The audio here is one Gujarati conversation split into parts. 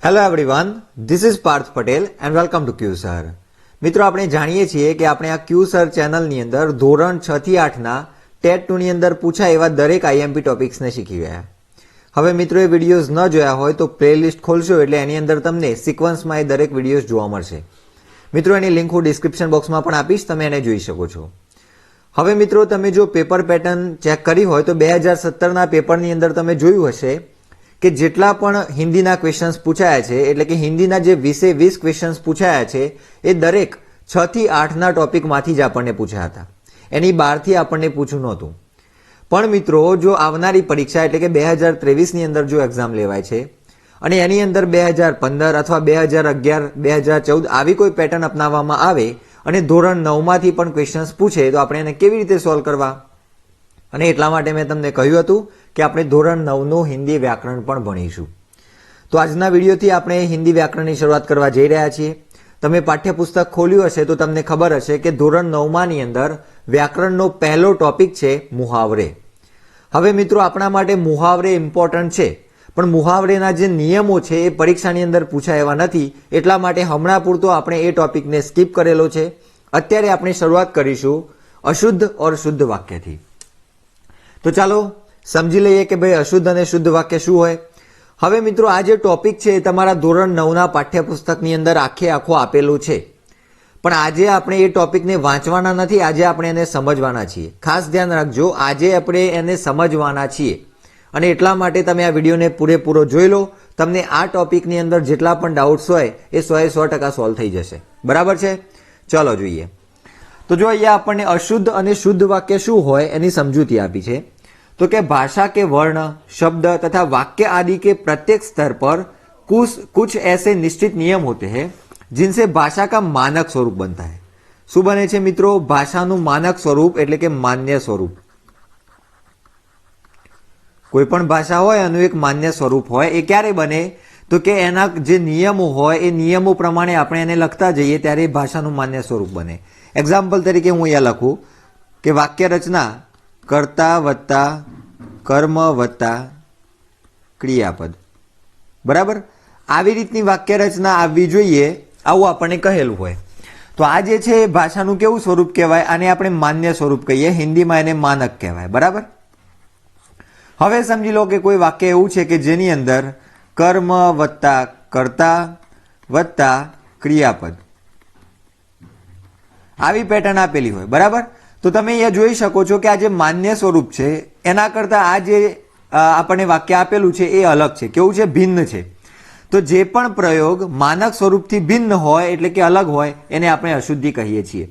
Hello everyone, this is Parth Patel and welcome to Q sir. મિત્રો, આપણે જાણીએ છીએ કે આપણે આ ક્યુ સર ચેનલની અંદર ધોરણ 6 થી 8ના ટેટ 2 ની અંદર પૂછાય એવા દરેક આઈએમપી ટોપિક્સને શીખી ગયા. હવે મિત્રો, એ વિડીયોઝ ન જોયા હોય તો પ્લેલિસ્ટ ખોલશો એટલે એની અંદર તમને સિક્વન્સમાં એ દરેક વિડીયોઝ જોવા મળશે. મિત્રો, એની લિંક હું ડિસ્ક્રિપ્શન બોક્સમાં પણ આપીશ, તમે એને જોઈ શકો છો. હવે મિત્રો, તમે જો પેપર પેટર્ન ચેક કરી હોય તો 2017ના પેપરની અંદર તમે જોયું હશે કે જેટલા પણ હિન્દીના ક્વેશ્ચન્સ પૂછાયા છે, એટલે કે હિન્દીના જે 20 ક્વેશ્ચન્સ પૂછાયા છે એ દરેક 6 થી 8ના ટોપિકમાંથી જ આપણને પૂછ્યા હતા. એની બહારથી આપણને પૂછ્યું નહોતું. પણ મિત્રો, જો આવનારી પરીક્ષા એટલે કે 2023ની અંદર જો એક્ઝામ લેવાય છે અને એની અંદર 2015 અથવા 2011 2014 આવી કોઈ પેટર્ન અપનાવવામાં આવે અને ધોરણ 9માંથી પણ ક્વેશ્ચન્સ પૂછે તો આપણે એને કેવી રીતે સોલ્વ કરવા? અને એટલા માટે મેં તમને કહ્યું હતું કે આપણે ધોરણ 9નું હિન્દી વ્યાકરણ પણ ભણીશું. તો આજના વિડીયોથી આપણે હિન્દી વ્યાકરણની શરૂઆત કરવા જઈ રહ્યા છીએ. તમે પાઠ્યપુસ્તક ખોલ્યું હશે તો તમને ખબર હશે કે ધોરણ 9માની અંદર વ્યાકરણનો પહેલો ટોપિક છે મુહાવરે. હવે મિત્રો, આપણા માટે મુહાવરે ઇમ્પોર્ટન્ટ છે, પણ મુહાવરેના જે નિયમો છે એ પરીક્ષાની અંદર પૂછાય એવા નથી. એટલા માટે હમણાં પૂરતો આપણે એ ટોપિકને સ્કીપ કરેલો છે. અત્યારે આપણે શરૂઆત કરીશું અશુદ્ધ ઓર શુદ્ધ વાક્યથી. તો ચાલો સમજી લઈએ કે ભાઈ અશુદ્ધ અને શુદ્ધ વાક્ય શું હોય. હવે મિત્રો, આ જે ટોપિક છે એ તમારા ધોરણ 9ના પાઠ્યપુસ્તકની અંદર આખું આપેલું છે. પણ આજે આપણે એ ટોપિકને વાંચવાના નથી, આજે આપણે એને સમજવાના છીએ. ખાસ ધ્યાન રાખજો, આજે આપણે એને સમજવાના છીએ. અને એટલા માટે તમે આ વિડીયોને પૂરેપૂરો જોઈ લો. તમને આ ટોપિકની અંદર જેટલા પણ ડાઉટ્સ હોય એ 100% સોલ્વ થઈ જશે. બરાબર છે? ચલો જોઈએ. તો જો અહીંયા આપણને અશુદ્ધ અને શુદ્ધ વાક્ય શું હોય એની સમજૂતી આપી છે. तो कि भाषा के वर्ण, शब्द तथा वाक्य आदि के प्रत्येक स्तर पर कुछ ऐसे निश्चित नियम होते हैं जिनसे भाषा का मानक स्वरूप बनता है. શું બને છે મિત્રો? ભાષાનું માનક સ્વરૂપ એટલે કે માન્ય સ્વરૂપ. કોઈ પણ ભાષા હોય એનું એક માન્ય સ્વરૂપ હોય. એ ક્યારે બને? તો કે એના જે નિયમો હોય એ નિયમો પ્રમાણે આપણે એને લખતા જઈએ ત્યારે ભાષાનું માન્ય સ્વરૂપ બને. એક્ઝામ્પલ તરીકે હું અહીંયા લખું કે વાક્ય રચના કર્તા વત્તા કર્મ વત્તા ક્રિયાપદ. બરાબર? આવી રીતની વાક્ય રચના આવવી જોઈએ, આવું આપણને કહેલું હોય. તો આ જે છે ભાષાનું કેવું સ્વરૂપ કહેવાય? આને આપણે માન્ય સ્વરૂપ કહીએ. હિન્દીમાં એને માનક કહેવાય. બરાબર? હવે સમજી લો કે કોઈ વાક્ય એવું છે કે જેની અંદર કર્મ વત્તા કર્તા વત્તા ક્રિયાપદ આવી પેટર્ન આપેલી હોય. બરાબર? તો તમે અહીંયા જોઈ શકો છો કે આ જે માન્ય સ્વરૂપ છે એના કરતાં આ જે આપણને વાક્ય આપેલું છે એ અલગ છે. કેવું છે? ભિન્ન છે. તો જે પણ પ્રયોગ માનક સ્વરૂપથી ભિન્ન હોય એટલે કે અલગ હોય એને આપણે અશુદ્ધિ કહીએ છીએ.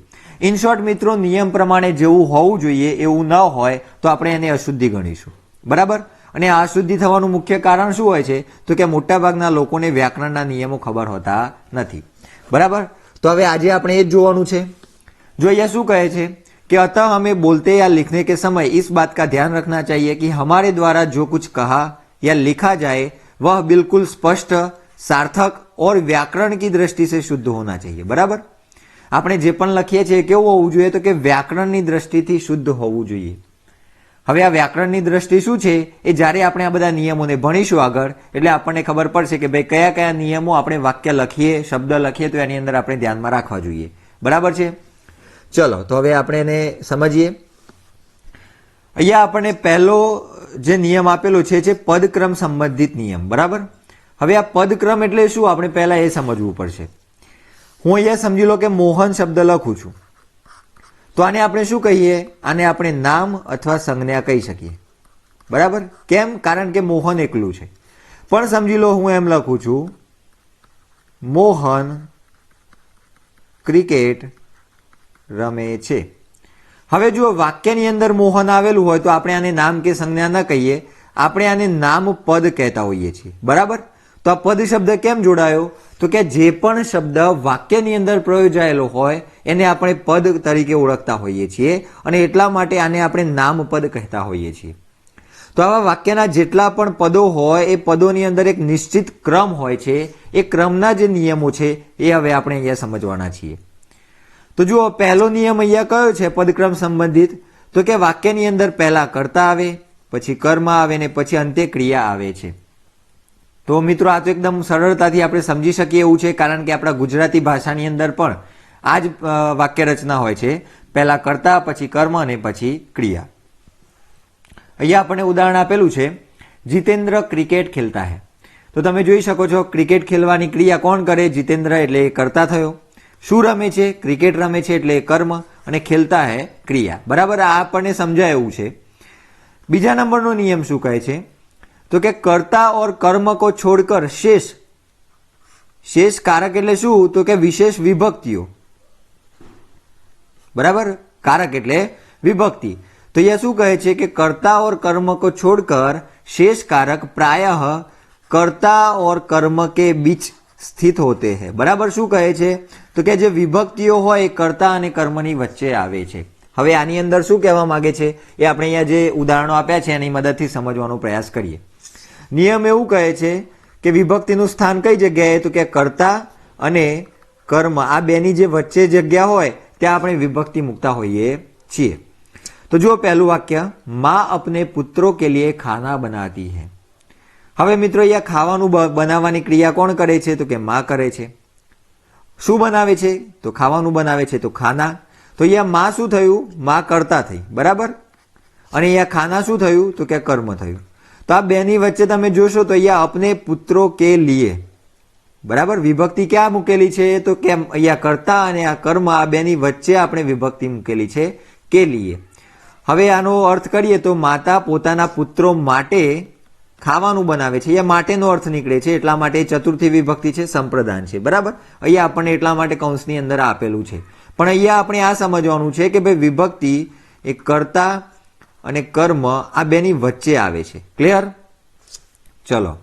ઇન શોર્ટ મિત્રો, નિયમ પ્રમાણે જેવું હોવું જોઈએ એવું ન હોય તો આપણે એને અશુદ્ધિ ગણીશું. બરાબર? અને આ અશુદ્ધિ થવાનું મુખ્ય કારણ શું હોય છે? તો કે મોટાભાગના લોકોને વ્યાકરણના નિયમો ખબર હોતા નથી. બરાબર? તો હવે આજે આપણે એ જ જોવાનું છે. જો અહીંયા શું કહે છે कि अतः हमें बोलते या लिखने के समय इस बात का ध्यान रखना चाहिए कि हमारे द्वारा जो कुछ कहा या लिखा जाए वह बिल्कुल स्पष्ट, सार्थक और व्याकरण की दृष्टि से शुद्ध होना चाहिए. बराबर? આપણે જે પણ લખીએ છીએ કેવું હોવું જોઈએ? તો કે વ્યાકરણની દ્રષ્ટિથી શુદ્ધ હોવું જોઈએ. હવે આ વ્યાકરણની દ્રષ્ટિ શું છે એ જ્યારે આપણે આ બધા નિયમોને ભણીશું આગળ એટલે આપણને ખબર પડશે કે ભાઈ કયા કયા નિયમો આપણે વાક્ય લખીએ, શબ્દ લખીએ તો એની અંદર આપણે ધ્યાનમાં રાખવા જોઈએ. બરાબર છે? ચલો, તો હવે આપણે એને સમજીએ. અહીંયા આપણને પહેલો જે નિયમ આપેલો છે પદક્રમ સંબંધિત નિયમ. બરાબર? હવે આ પદક્રમ એટલે શું આપણે પહેલા એ સમજવું પડશે. હું અહીંયા સમજી લો કે મોહન શબ્દ લખું છું તો આને આપણે શું કહીએ? આને આપણે નામ અથવા સંજ્ઞા કહી શકીએ. બરાબર? કેમ? કારણ કે મોહન એકલું છે. પણ સમજી લો હું એમ લખું છું મોહન ક્રિકેટ રમે છે. હવે જો વાક્યની અંદર મોહન આવેલું હોય તો આપણે આને નામ કે સંજ્ઞા ન કહીએ, આપણે આને નામ પદ કહેતા હોઈએ છીએ. બરાબર? તો આ પદ શબ્દ કેમ જોડાયો? તો કે જે પણ શબ્દ વાક્યની અંદર પ્રયોજાયેલો હોય એને આપણે પદ તરીકે ઓળખતા હોઈએ છીએ અને એટલા માટે આને આપણે નામ પદ કહેતા હોઈએ છીએ. તો આવા વાક્યના જેટલા પણ પદો હોય એ પદોની અંદર એક નિશ્ચિત ક્રમ હોય છે. એ ક્રમના જે નિયમો છે એ હવે આપણે અહીંયા સમજવાના છીએ. તો જુઓ, પહેલો નિયમ અહીંયા કયો છે પદક્રમ સંબંધિત? તો કે વાક્યની અંદર પહેલા કર્તા આવે, પછી કર્મ આવે ને પછી અંતે ક્રિયા આવે છે. તો મિત્રો આ તો એકદમ સરળતાથી આપણે સમજી શકીએ એવું છે, કારણ કે આપણા ગુજરાતી ભાષાની અંદર પણ આ જ વાક્ય રચના હોય છે, પહેલા કર્તા, પછી કર્મ અને પછી ક્રિયા. અહીંયા આપણને ઉદાહરણ આપેલું છે, જીતેન્દ્ર ક્રિકેટ ખેલતા હૈ. તો તમે જોઈ શકો છો ક્રિકેટ ખેલવાની ક્રિયા કોણ કરે? જીતેન્દ્ર, એટલે એ કર્તા થયો. શું રમે છે? ક્રિકેટ રમે છે, એટલે કર્મ, અને ખેલતા હૈ ક્રિયા. બરાબર, આ આપણને સમજાય એવું છે. બીજા નંબરનો નિયમ શું કહે છે? તો કે કર્ता और कर्म को छोड़कर शेष, शेष कारक એટલે શું? તો કે વિશેષ વિભક્તિઓ. બરાબર, कारक એટલે વિભક્તિ. તો અહીંયા શું કહે છે કે कर्ता और कर्म को छोड़कर शेष कारक प्रायः कर्ता और कर्म के बीच સ્થિત હોતે હૈ. બરાબર, શું કહે છે? તો કે જે વિભક્તિઓ હોય એ કર્તા અને કર્મની વચ્ચે આવે છે. હવે આની અંદર શું કહેવા માંગે છે એ આપણે અહીંયા જે ઉદાહરણો આપ્યા છે એની મદદથી સમજવાનો પ્રયાસ કરીએ. નિયમ એવું કહે છે કે વિભક્તિનું સ્થાન કઈ જગ્યાએ? તો કે કર્તા અને કર્મ આ બેની જે વચ્ચે જગ્યા હોય ત્યાં આપણે વિભક્તિ મૂકતા હોઈએ છીએ. તો જુઓ પહેલું વાક્ય, માँ अपने पुत्रों के लिए खाना बनाती है. હવે મિત્રો અહીંયા ખાવાનું બનાવવાની ક્રિયા કોણ કરે છે? તો કે માં કરે છે. શું બનાવે છે? તો ખાવાનું બનાવે છે, તો ખાના. તો અહીંયા માં શું થયું? માં કર્તા થઈ. બરાબર, અને અહીંયા ખાના શું થયું? તો કે કર્મ થયું. તો આ બેની વચ્ચે તમે જોશો તો અહીંયા અપને પુત્રો કે લીએ, બરાબર, વિભક્તિ ક્યાં મૂકેલી છે? તો કે અહીંયા કર્તા અને આ કર્મ આ બેની વચ્ચે આપણે વિભક્તિ મૂકેલી છે, કે લીએ. હવે આનો અર્થ કરીએ તો માતા પોતાના પુત્રો માટે ખાવાનું બનાવે છે. અહીંયા માટેનો અર્થ નીકળે છે, એટલા માટે ચતુર્થી વિભક્તિ છે, સંપ્રદાન છે. બરાબર, અહીંયા આપણને એટલા માટે કૌંસની અંદર આપેલું છે. પણ અહીંયા આપણે આ સમજવાનું છે કે ભાઈ વિભક્તિ એ કર્તા અને કર્મ આ બેની વચ્ચે આવે છે. ક્લિયર? ચલો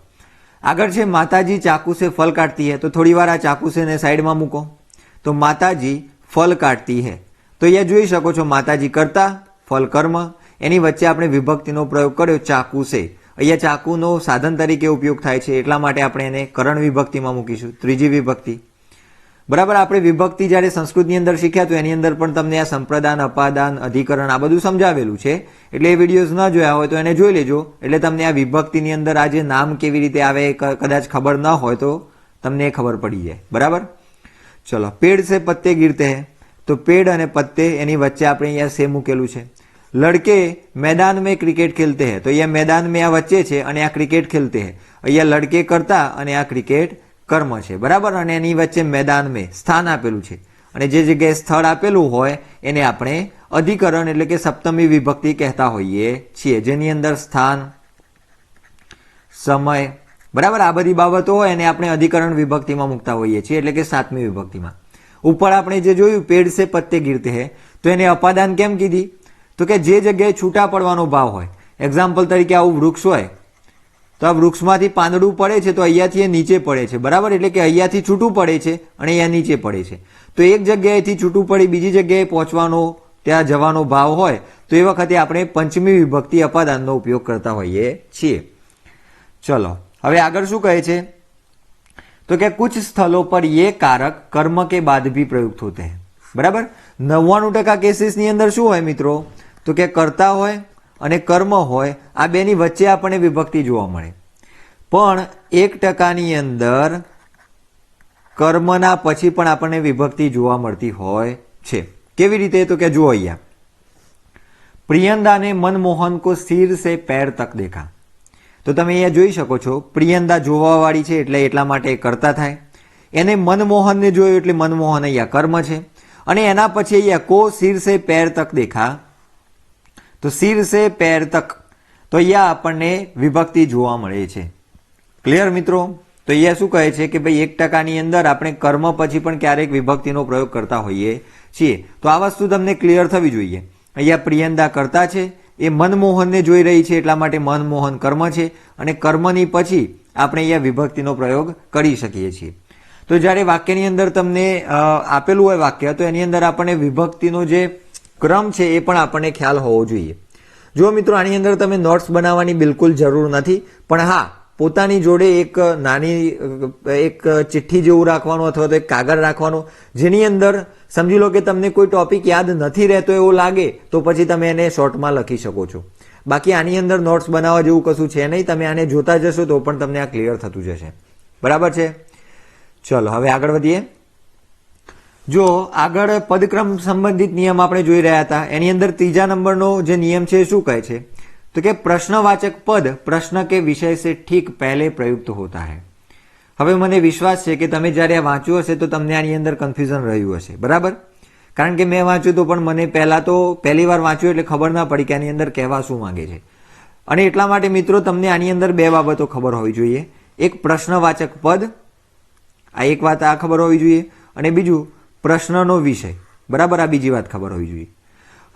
આગળ છે, માતાજી ચાકુ સે ફલ કાટતી હૈ. તો થોડી વાર આ ચાકુ સે ને સાઈડમાં મૂકો. તો માતાજી ફલ કાટતી હૈ. તો અહીંયા જોઈ શકો છો માતાજી કર્તા, ફલ કર્મ, એની વચ્ચે આપણે વિભક્તિનો પ્રયોગ કર્યો ચાકુ સે. અહીંયા ચાકુનો સાધન તરીકે ઉપયોગ થાય છે, એટલા માટે આપણે એને કરણ વિભક્તિમાં મૂકીશું, ત્રીજી વિભક્તિ. બરાબર, આપણે વિભક્તિ જ્યારે સંસ્કૃતની અંદર શીખ્યા તો એની અંદર પણ તમને આ સંપ્રદાન, અપાદાન, અધિકરણ આ બધું સમજાવેલું છે. એટલે એ વિડીયોઝ ન જોયા હોય તો એને જોઈ લેજો, એટલે તમને આ વિભક્તિની અંદર આ જે નામ કેવી રીતે આવે કદાચ ખબર ન હોય તો તમને ખબર પડી જાય. બરાબર, ચલો પેડ સે પત્તે ગીરતે હૈ. તો પેડ અને પત્તે એની વચ્ચે આપણે અહીંયા સે મૂકેલું છે. લડકે मैदान में क्रिकेट खेलते हैं. तो અહીંયા मैदान में આ વચ્ચે છે અને આ ક્રિકેટ ખેલતે હૈ. અહીંયા લડકે કરતા અને આ ક્રિકેટ કર્મ છે. બરાબર, અને એની વચ્ચે मैदान में સ્થાન આપેલું છે, અને જે જગ્યાએ સ્થળ આપેલું હોય એને આપણે અધિકરણ એટલે કે સપ્તમી વિભક્તિ કહેતા હોઈએ છીએ, જેની અંદર સ્થાન, સમય, બરાબર, આ બધી બાબતો હોય એને આપણે અધિકરણ વિભક્તિમાં મૂકતા હોઈએ છીએ, એટલે કે સાતમી વિભક્તિમાં. ઉપર આપણે જે જોયું પેડ સે પત્તે ગીરતે હૈ, તો એને અપાદાન કેમ કીધી? તો કે જે જગ્યાએ છૂટા પડવાનો ભાવ હોય, એક્ઝામ્પલ તરીકે આવું વૃક્ષ હોય તો આ વૃક્ષમાંથી પાંદડું પડે છે તો અહીંયાથી એ નીચે પડે છે. બરાબર, એટલે કે અહીંયાથી છૂટું પડે છે અને અહીંયા નીચે પડે છે. તો એક જગ્યાએથી છૂટું પડી બીજી જગ્યાએ પહોંચવાનો, ત્યાં જવાનો ભાવ હોય તો એ વખતે આપણે પંચમી વિભક્તિ અપાદાનનો ઉપયોગ કરતા હોઈએ છીએ. ચલો હવે આગળ શું કહે છે? તો કે कुछ स्थलों पर ये कारक कर्म के बाद भी प्रयुक्त होते हैं. बराबर, 99% કેસીસની અંદર શું હોય મિત્રો? તો કે કર્તા હોય અને કર્મ હોય, આ બેની વચ્ચે આપણને વિભક્તિ જોવા મળે. પણ 1% અંદર કર્મના પછી પણ આપણને વિભક્તિ જોવા મળતી હોય છે. કેવી રીતે? તો કે જુઓ અહીંયા, પ્રિયંદા ને મનમોહન को सिर से पैर तक देखा. તો તમે અહીંયા જોઈ શકો છો પ્રિયંદા જોવાવાળી છે એટલે એટલા માટે કર્તા થાય. એને મનમોહનને જોયું એટલે મનમોહન અહીંયા કર્મ છે. અને એના પછી અહીંયા કો સિર સે પેર તક દેખા, તો સિર સે પેર તક, તો અહીંયા આપણને વિભક્તિ જોવા મળે છે. ક્લિયર મિત્રો? તો અહીંયા શું કહે છે કે ભાઈ 1%ની અંદર આપણે કર્મ પછી પણ ક્યારેક વિભક્તિનો પ્રયોગ કરતા હોઈએ છીએ. તો આ વસ્તુ તમને ક્લિયર થવી જોઈએ. અહીંયા પ્રિયંદા કર્તા છે, એ મનમોહનને જોઈ રહી છે એટલા માટે મનમોહન કર્મ છે, અને કર્મની પછી આપણે અહીંયા વિભક્તિનો પ્રયોગ કરી શકીએ છીએ. તો જ્યારે વાક્યની અંદર તમને આપેલું હોય વાક્ય, તો એની અંદર આપણને વિભક્તિનો જે ક્રમ છે એ પણ આપણને ખ્યાલ હોવો જોઈએ. જો મિત્રો આની અંદર તમે નોટ્સ બનાવવાની બિલકુલ જરૂર નથી, પણ હા પોતાની જોડે એક નાની એક ચિઠ્ઠી જેવું રાખવાનું અથવા તો એક કાગળ રાખવાનું, જેની અંદર સમજી લો કે તમને કોઈ ટોપિક યાદ નથી રહેતો એવું લાગે તો પછી તમે એને શોર્ટમાં લખી શકો છો. બાકી આની અંદર નોટ્સ બનાવવા જેવું કશું છે નહીં, તમે આને જોતા જશો તો પણ તમને આ ક્લિયર થતું જશે. બરાબર છે? ચલો હવે આગળ વધીએ. જો આગળ પદક્રમ સંબંધિત નિયમ આપણે જોઈ રહ્યા હતા, એની અંદર ત્રીજા નંબરનો જે નિયમ છે શું કહે છે તો કે પ્રશ્નવાચક પદ પ્રશ્ન કે વિષય से ठीक पहले प्रयुक्त होता है. હવે મને વિશ્વાસ છે કે તમે જ્યારે આ વાંચ્યું હશે તો તમને આની અંદર કન્ફ્યુઝન રહ્યું હશે. બરાબર? કારણ કે મેં વાંચ્યું તો પણ મને પહેલી વાર વાંચ્યું એટલે ખબર ના પડી કે આની અંદર કહેવા શું માંગે છે. અને એટલા માટે મિત્રો તમને આની અંદર બે બાબતો ખબર હોવી જોઈએ. એક પ્રશ્નવાચક પદ, આ એક વાત આ ખબર હોવી જોઈએ, અને બીજું પ્રશ્નનો વિષય. બરાબર? આ બીજી વાત ખબર હોવી જોઈએ.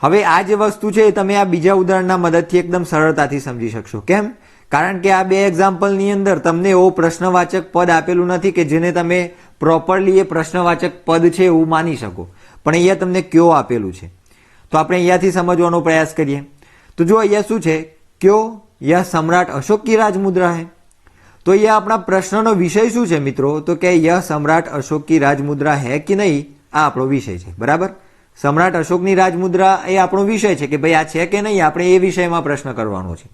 હવે આ જે વસ્તુ છે એ તમે આ બીજા ઉદાહરણના મદદથી એકદમ સરળતાથી સમજી શકશો. કેમ? કારણ કે આ બે એક્ઝામ્પલની અંદર તમને એવો પ્રશ્નવાચક પદ આપેલું નથી કે જેને તમે પ્રોપરલી એ પ્રશ્નવાચક પદ છે એવું માની શકો, પણ અહીંયા તમને ક્યો આપેલું છે. તો આપણે અહીંયાથી સમજવાનો પ્રયાસ કરીએ. તો જો અહીંયા શું છે, ક્યો યહ સમ્રાટ અશોક કી રાજમુદ્રા હૈ. તો અહીંયા આપણા પ્રશ્નનો વિષય શું છે મિત્રો, તો કે યહ સમ્રાટ અશોક કી રાજમુદ્રા હૈ કે નહીં, આ આપણો વિષય છે. બરાબર? સમ્રાટ અશોકની રાજમુદ્રા એ આપણો વિષય છે કે ભાઈ આ છે કે નહીં, આપણે એ વિષયમાં પ્રશ્ન કરવાનો છે.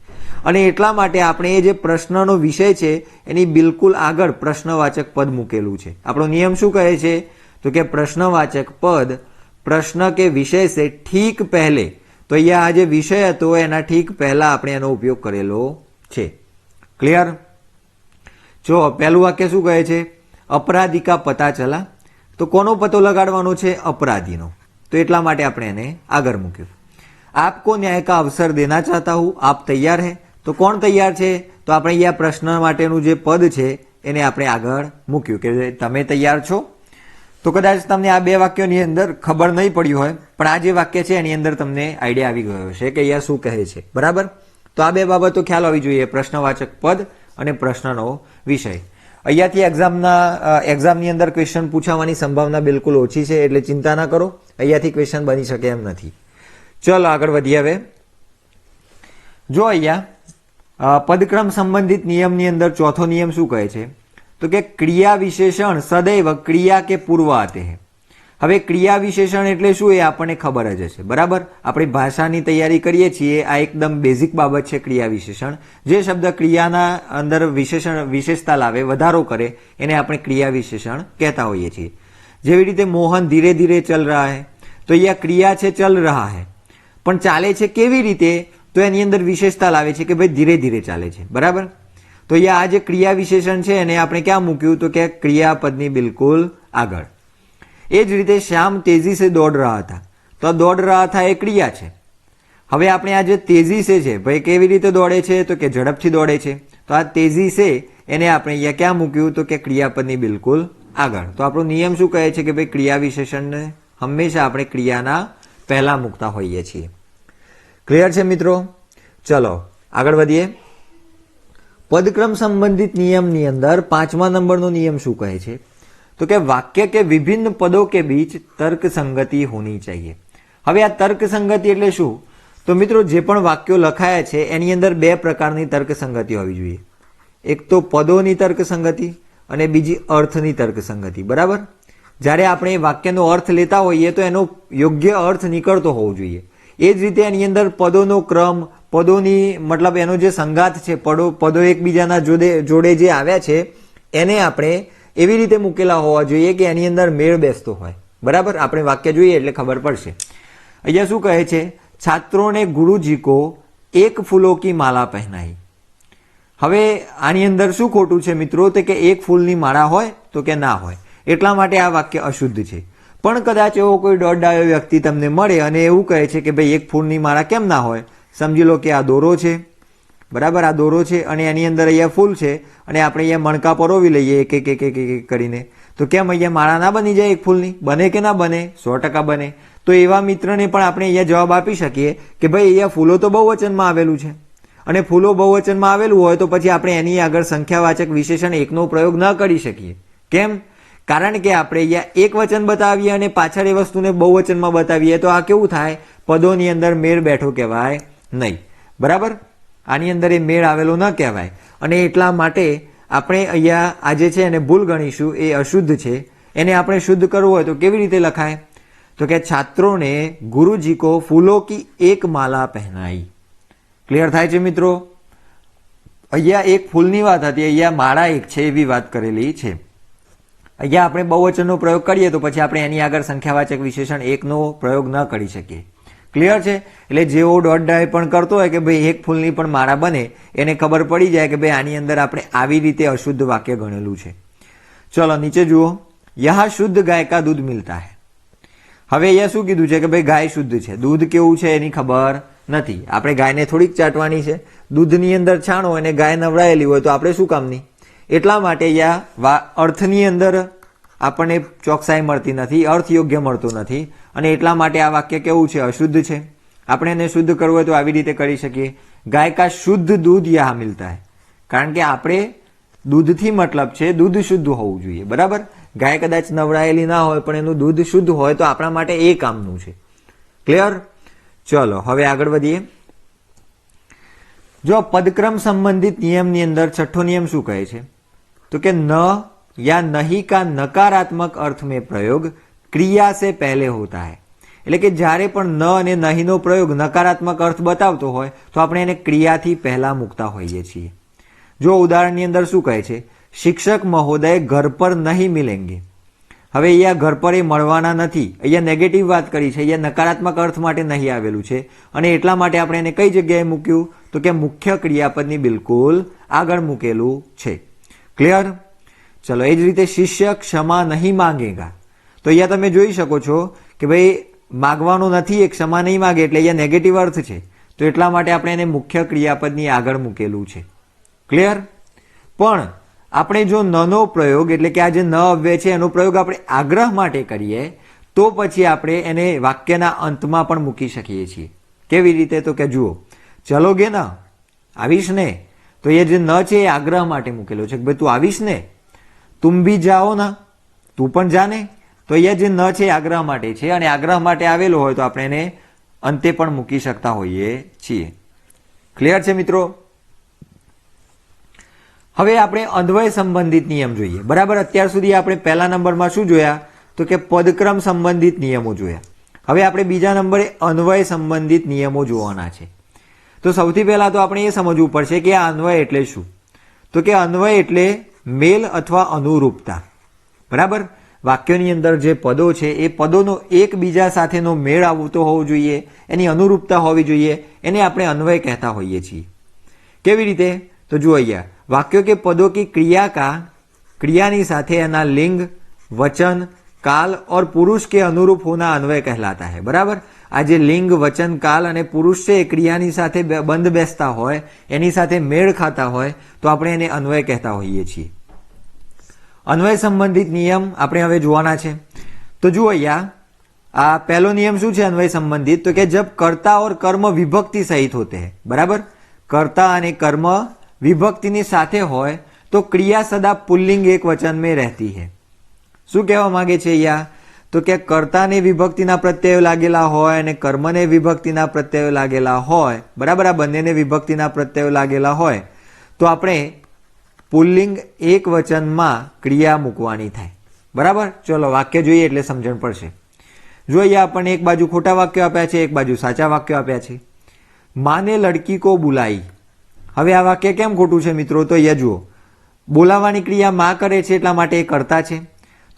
અને એટલા માટે આપણે એ જે પ્રશ્નનો વિષય છે એની બિલકુલ આગળ પ્રશ્નવાચક પદ મૂકેલું છે. આપણો નિયમ શું કહે છે તો કે પ્રશ્નવાચક પદ પ્રશ્ન કે વિષય से ठीक पहले, તો અહીંયા આ જે વિષય હતો એના ઠીક પહેલા આપણે એનો ઉપયોગ કરેલો છે. ક્લિયર? જો પહેલું વાક્ય શું કહે છે, અપરાધી કા પતા ચલા. તો કોનો પતો લગાડવાનો છે? અપરાધીનો. તો એટલા માટે આપણે એને આગળ મૂક્યું. આપકો ન્યાય કા અવસર દેના ચાહતા હું, આપ તૈયાર હે. તો કોણ તૈયાર છે? તો આપણે અહીંયા પ્રશ્ન માટેનું જે પદ છે એને આપણે આગળ મૂક્યું કે તમે તૈયાર છો. તો કદાચ તમને આ બે વાક્યોની અંદર ખબર નહીં પડી હોય, પણ આ જે વાક્ય છે એની અંદર તમને આઈડિયા આવી ગયો છે કે અહીંયા શું કહે છે. બરાબર? તો આ બે બાબતો ખ્યાલ હોવી જોઈએ, પ્રશ્નવાચક પદ અને પ્રશ્નનો વિષય. અહીંયાથી એક્ઝામની અંદર ક્વેશ્ચન પૂછાવાની સંભાવના બિલકુલ ઓછી છે, એટલે ચિંતા ના કરો, અહીંયાથી ક્વેશ્ચન બની શકે એમ નથી. ચલો આગળ વધીએ. હવે જો અહીંયા પદક્રમ સંબંધિત નિયમની અંદર ચોથો નિયમ શું કહે છે તો કે ક્રિયા વિશેષણ સદૈવ ક્રિયા કે પૂર્વ આતે હૈ. હવે ક્રિયા વિશેષણ એટલે શું એ આપણને ખબર જ હશે. બરાબર? આપણી ભાષાની તૈયારી કરીએ છીએ, આ એકદમ બેઝિક બાબત છે. ક્રિયા વિશેષણ જે શબ્દ ક્રિયાના અંદર વિશેષતા લાવે, વધારો કરે, એને આપણે ક્રિયા વિશેષણ કહેતા હોઈએ છીએ. જેવી રીતે મોહન ધીરે ધીરે ચલ રહા હૈ, તો અહીંયા ક્રિયા છે ચલ રહા હૈ, પણ ચાલે છે કેવી રીતે, તો એની અંદર વિશેષતા લાવે છે કે ભાઈ ધીરે ધીરે ચાલે છે. બરાબર? તો અહીંયા આ જે ક્રિયા વિશેષણ છે એને આપણે ક્યાં મૂક્યું તો કે ક્રિયાપદની બિલકુલ આગળ. એ જ રીતે શ્યામ તેજી સે દોડ રહા હતા, તો દોડ રહા હતા એ ક્રિયા છે. હવે આપણે આ જે તેજી સે છે ભાઈ કેવી રીતે દોડે છે તો કે ઝડપથી દોડે છે. તો આ તેજી સે એને આપણે અહીંયા ક્યાં મૂક્યું તો કે ક્રિયાપદની બિલકુલ આગળ. તો આપણો નિયમ શું કહે છે કે ભાઈ ક્રિયા વિશેષણને હંમેશા આપણે ક્રિયાના પહેલા મૂકતા હોઈએ છીએ. ક્લિયર છે મિત્રો? ચલો આગળ વધીએ. પદક્રમ સંબંધિત નિયમની અંદર પાંચમા નંબરનો નિયમ શું કહે છે તો કે વાક્ય के विभिन्न पदों के बीच तर्क संगति होनी चाहिए. હવે આ તર્ક સંગતિ એટલે શું તો મિત્રો જે પણ વાક્યો લખાયા છે એની અંદર બે પ્રકારની તર્ક સંગતિ હોવી જોઈએ. એક તો પદોની તર્ક સંગતિ અને બીજી અર્થની તર્ક સંગતિ. બરાબર? જ્યારે આપણે વાક્યનો અર્થ લેતા હોઈએ તો એનો યોગ્ય અર્થ નીકળતો હોવો જોઈએ. એ જ રીતે એની અંદર પદોનો ક્રમ, પદોની મતલબ એનો જે સંગાત છે, પદો એકબીજાના જોડે જે આવ્યા છે એને આપણે એવી રીતે મૂકેલા હોવા જોઈએ કે એની અંદર મેળ બેસતો હોય. બરાબર? આપણે વાક્ય જોઈએ એટલે ખબર પડશે. અહીંયા શું કહે છે, છાત્રોને ગુરુજી કો એક ફૂલો કી માલા પહેનાઈ. હવે આની અંદર શું ખોટું છે મિત્રો તો કે એક ફૂલની માળા હોય તો કે ના હોય, એટલા માટે આ વાક્ય અશુદ્ધ છે. પણ કદાચ એવો કોઈ દોડાયો વ્યક્તિ તમને મળે અને એવું કહે છે કે ભાઈ એક ફૂલની માળા કેમ ના હોય, સમજી લો કે આ દોરો છે. બરાબર? આ દોરો છે અને એની અંદર અહીંયા ફૂલ છે અને આપણે અહીંયા મણકા પરોવી લઈએ એક એક એક એક કરીને, તો કેમ અહીંયા માળા ના બની જાય એક ફૂલની? બને કે ના બને? 100% બને. તો એવા મિત્રને પણ આપણે અહીંયા જવાબ આપી શકીએ કે ભાઈ અહીંયા ફૂલો તો બહુવચનમાં આવેલું છે, અને ફૂલો બહુવચનમાં આવેલું હોય તો પછી આપણે એની આગળ સંખ્યાવાચક વિશેષણ એકનો પ્રયોગ ન કરી શકીએ. કેમ? કારણ કે આપણે અહીંયા એક વચન બતાવીએ અને પાછળ એ વસ્તુને બહુવચનમાં બતાવીએ તો આ કેવું થાય, પદોની અંદર મેળ બેઠો કહેવાય નહીં. બરાબર? આની અંદર એ મેળ આવેલો ન કહેવાય. અને એટલા માટે આપણે અહીંયા આ જે છે એને ભૂલ ગણીશું, એ અશુદ્ધ છે. એને આપણે શુદ્ધ કરવું હોય તો કેવી રીતે લખાય તો કે છાત્રોને ગુરુજી કો ફૂલો કી એક માલા પહેનાઈ. ક્લિયર થાય છે મિત્રો? અહીંયા એક ફૂલની વાત હતી, અહીંયા માળા એક છે એવી વાત કરેલી છે. અહીંયા આપણે બહુવચનનો પ્રયોગ કરીએ તો પછી આપણે એની આગળ સંખ્યાવાચક વિશેષણ એકનો પ્રયોગ ન કરી શકીએ. ક્લિયર છે? એટલે જેવો ડોટ ડાય પણ કરતો હોય કે ભાઈ એક ફૂલની પણ માળા બને, એને ખબર પડી જાય કે ભાઈ આની અંદર આપણે આવી રીતે અશુદ્ધ વાક્ય ગણેલું છે. ચલો નીચે જુઓ, યહાં શુદ્ધ ગાય કા દૂધ મિલતા હૈ. હવે અહીંયા શું કીધું છે કે ભાઈ ગાય શુદ્ધ છે, દૂધ કેવું છે એની ખબર નથી. આપણે ગાયને થોડીક ચાટવાની છે, દૂધની અંદર છાણો અને ગાય નવડાયેલી હોય તો આપણે શું કામની? એટલા માટે અહીંયા અર્થની અંદર આપણને ચોકસાઈ મળતી નથી, અર્થ યોગ્ય મળતો નથી, અને એટલા માટે આ વાક્ય કેવું છે? અશુદ્ધ છે. આપણે એને શુદ્ધ કરવું હોય તો આવી રીતે કરી શકીએ, ગાય કા શુદ્ધ દૂધ યહાં મિલતા હૈ. કારણ કે આપણે દૂધથી મતલબ છે દૂધ શુદ્ધ હોવું જોઈએ. બરાબર? ગાય કદાચ નવડાયેલી ના હોય પણ એનું દૂધ શુદ્ધ હોય તો આપણા માટે એ કામનું છે. ક્લિયર? ચલો હવે આગળ વધીએ. જો પદક્રમ સંબંધિત નિયમની અંદર છઠ્ઠો નિયમ શું કહે છે? તો કે ન या नहीं का नकारात्मक अर्थ में प्रयोग क्रिया से पहले होता है. એટલે કે જ્યારે પણ ન અને નહીંનો પ્રયોગ નકારાત્મક અર્થ બતાવતો હોય તો આપણે એને ક્રિયાથી પહેલા મૂકતા હોઈએ છીએ. જો ઉદાહરણની અંદર શું કહે છે? શિક્ષક મહોદય ઘર પર નહીં મિલેંગે. હવે અહીંયા ઘર પર એ મળવાના નથી, અહીંયા નેગેટિવ વાત કરી છે, અહીંયા નકારાત્મક અર્થ માટે નહીં આવેલું છે, અને એટલા માટે આપણે એને કઈ જગ્યાએ મૂક્યું? તો કે મુખ્ય ક્રિયાપદની બિલકુલ આગળ મૂકેલું છે. ક્લિયર? ચલો એ જ રીતે શિષ્ય ક્ષમા નહીં માંગેગા. તો અહીંયા તમે જોઈ શકો છો કે ભાઈ માગવાનો નથી, એ ક્ષમા નહીં માગે એટલે અહીંયા નેગેટિવ અર્થ છે, તો એટલા માટે આપણે એને મુખ્ય ક્રિયાપદની આગળ મૂકેલું છે. ક્લિયર? પણ આપણે જો નનો પ્રયોગ એટલે કે આ જે ન અવ્યય છે એનો પ્રયોગ આપણે આગ્રહ માટે કરીએ તો પછી આપણે એને વાક્યના અંતમાં પણ મૂકી શકીએ છીએ. કેવી રીતે? તો કે જુઓ, ચલોગે ના, આવીશ ને. તો એ જે ન છે એ આગ્રહ માટે મૂકેલો છે કે ભાઈ તું આવીશ ને. તુમ ભી જાઓ ના, તું પણ જાને. તો અહીંયા જે ન છે એ આગ્રહ માટે છે, અને આગ્રહ માટે આવેલો હોય તો આપણે એને અંતે પણ મૂકી શકતા હોઈએ છીએ. ક્લિયર છે મિત્રો? હવે આપણે અન્વય સંબંધિત નિયમ જોઈએ. બરાબર? અત્યાર સુધી આપણે પહેલા નંબરમાં શું જોયા? તો કે પદક્રમ સંબંધિત નિયમો જોયા. હવે આપણે બીજા નંબરે અન્વય સંબંધિત નિયમો જોવાના છે. તો સૌથી પહેલા તો આપણે એ સમજવું પડશે કે આ અન્વય એટલે શું. તો કે અન્વય એટલે મેલ અથવા અનુરૂપતા. બરાબર? વાક્યોની અંદર જે પદો છે એ પદોનો એકબીજા સાથેનો મેળ આવતો હોવો જોઈએ, એની અનુરૂપતા હોવી જોઈએ, એને આપણે અન્વય કહેતા હોઈએ છીએ. કેવી રીતે? તો જુઓ અહીંયા, वाक्यों के पदों की क्रिया का क्रियानी साथे एना लिंग, वचन, काल और पुरुष के अनुरूप होना अन्वय कहलाता है. बराबर? आ जे लिंग, वचन, काल અને પુરુષ છે એ ક્રિયાની સાથે બંધ બેસતા હોય, એની સાથે મેળ ખાતા હોય તો આપણે એને અન્વય કહેતા હોઈએ છીએ. અન્વય સંબંધિત નિયમ આપણે હવે જોવાના છે. તો જુઓ અહીંયા, આ પહેલો નિયમ શું છે અન્વય સંબંધિત? તો કે जब कर्ता और कर्म विभक्ति सहित होते हैं. बराबर? कर्ता અને કર્મ વિભક્તિની સાથે હોય તો ક્રિયા સદા પુલ્લિંગ એક વચન में रहती है. શું કહેવા માંગે છે અહીંયા? તો કે કર્તાને વિભક્તિના પ્રત્યયો લાગેલા હોય અને કર્મને વિભક્તિના પ્રત્યયો લાગેલા હોય. બરાબર? આ બંનેને વિભક્તિના પ્રત્યયો લાગેલા હોય તો આપણે પુલ્લિંગ એક વચનમાં ક્રિયા મૂકવાની થાય. બરાબર? ચલો વાક્ય જોઈએ એટલે સમજણ પડશે. જો અહીંયા આપણને એક બાજુ ખોટા વાક્યો આપ્યા છે, એક બાજુ સાચા વાક્યો આપ્યા છે. માને લડકી કો બુલાઈ. હવે આ વાક્ય કેમ ખોટું છે મિત્રો? તો અહીંયા જુઓ, બોલાવવાની ક્રિયા માં કરે છે એટલા માટે એ કર્તા છે.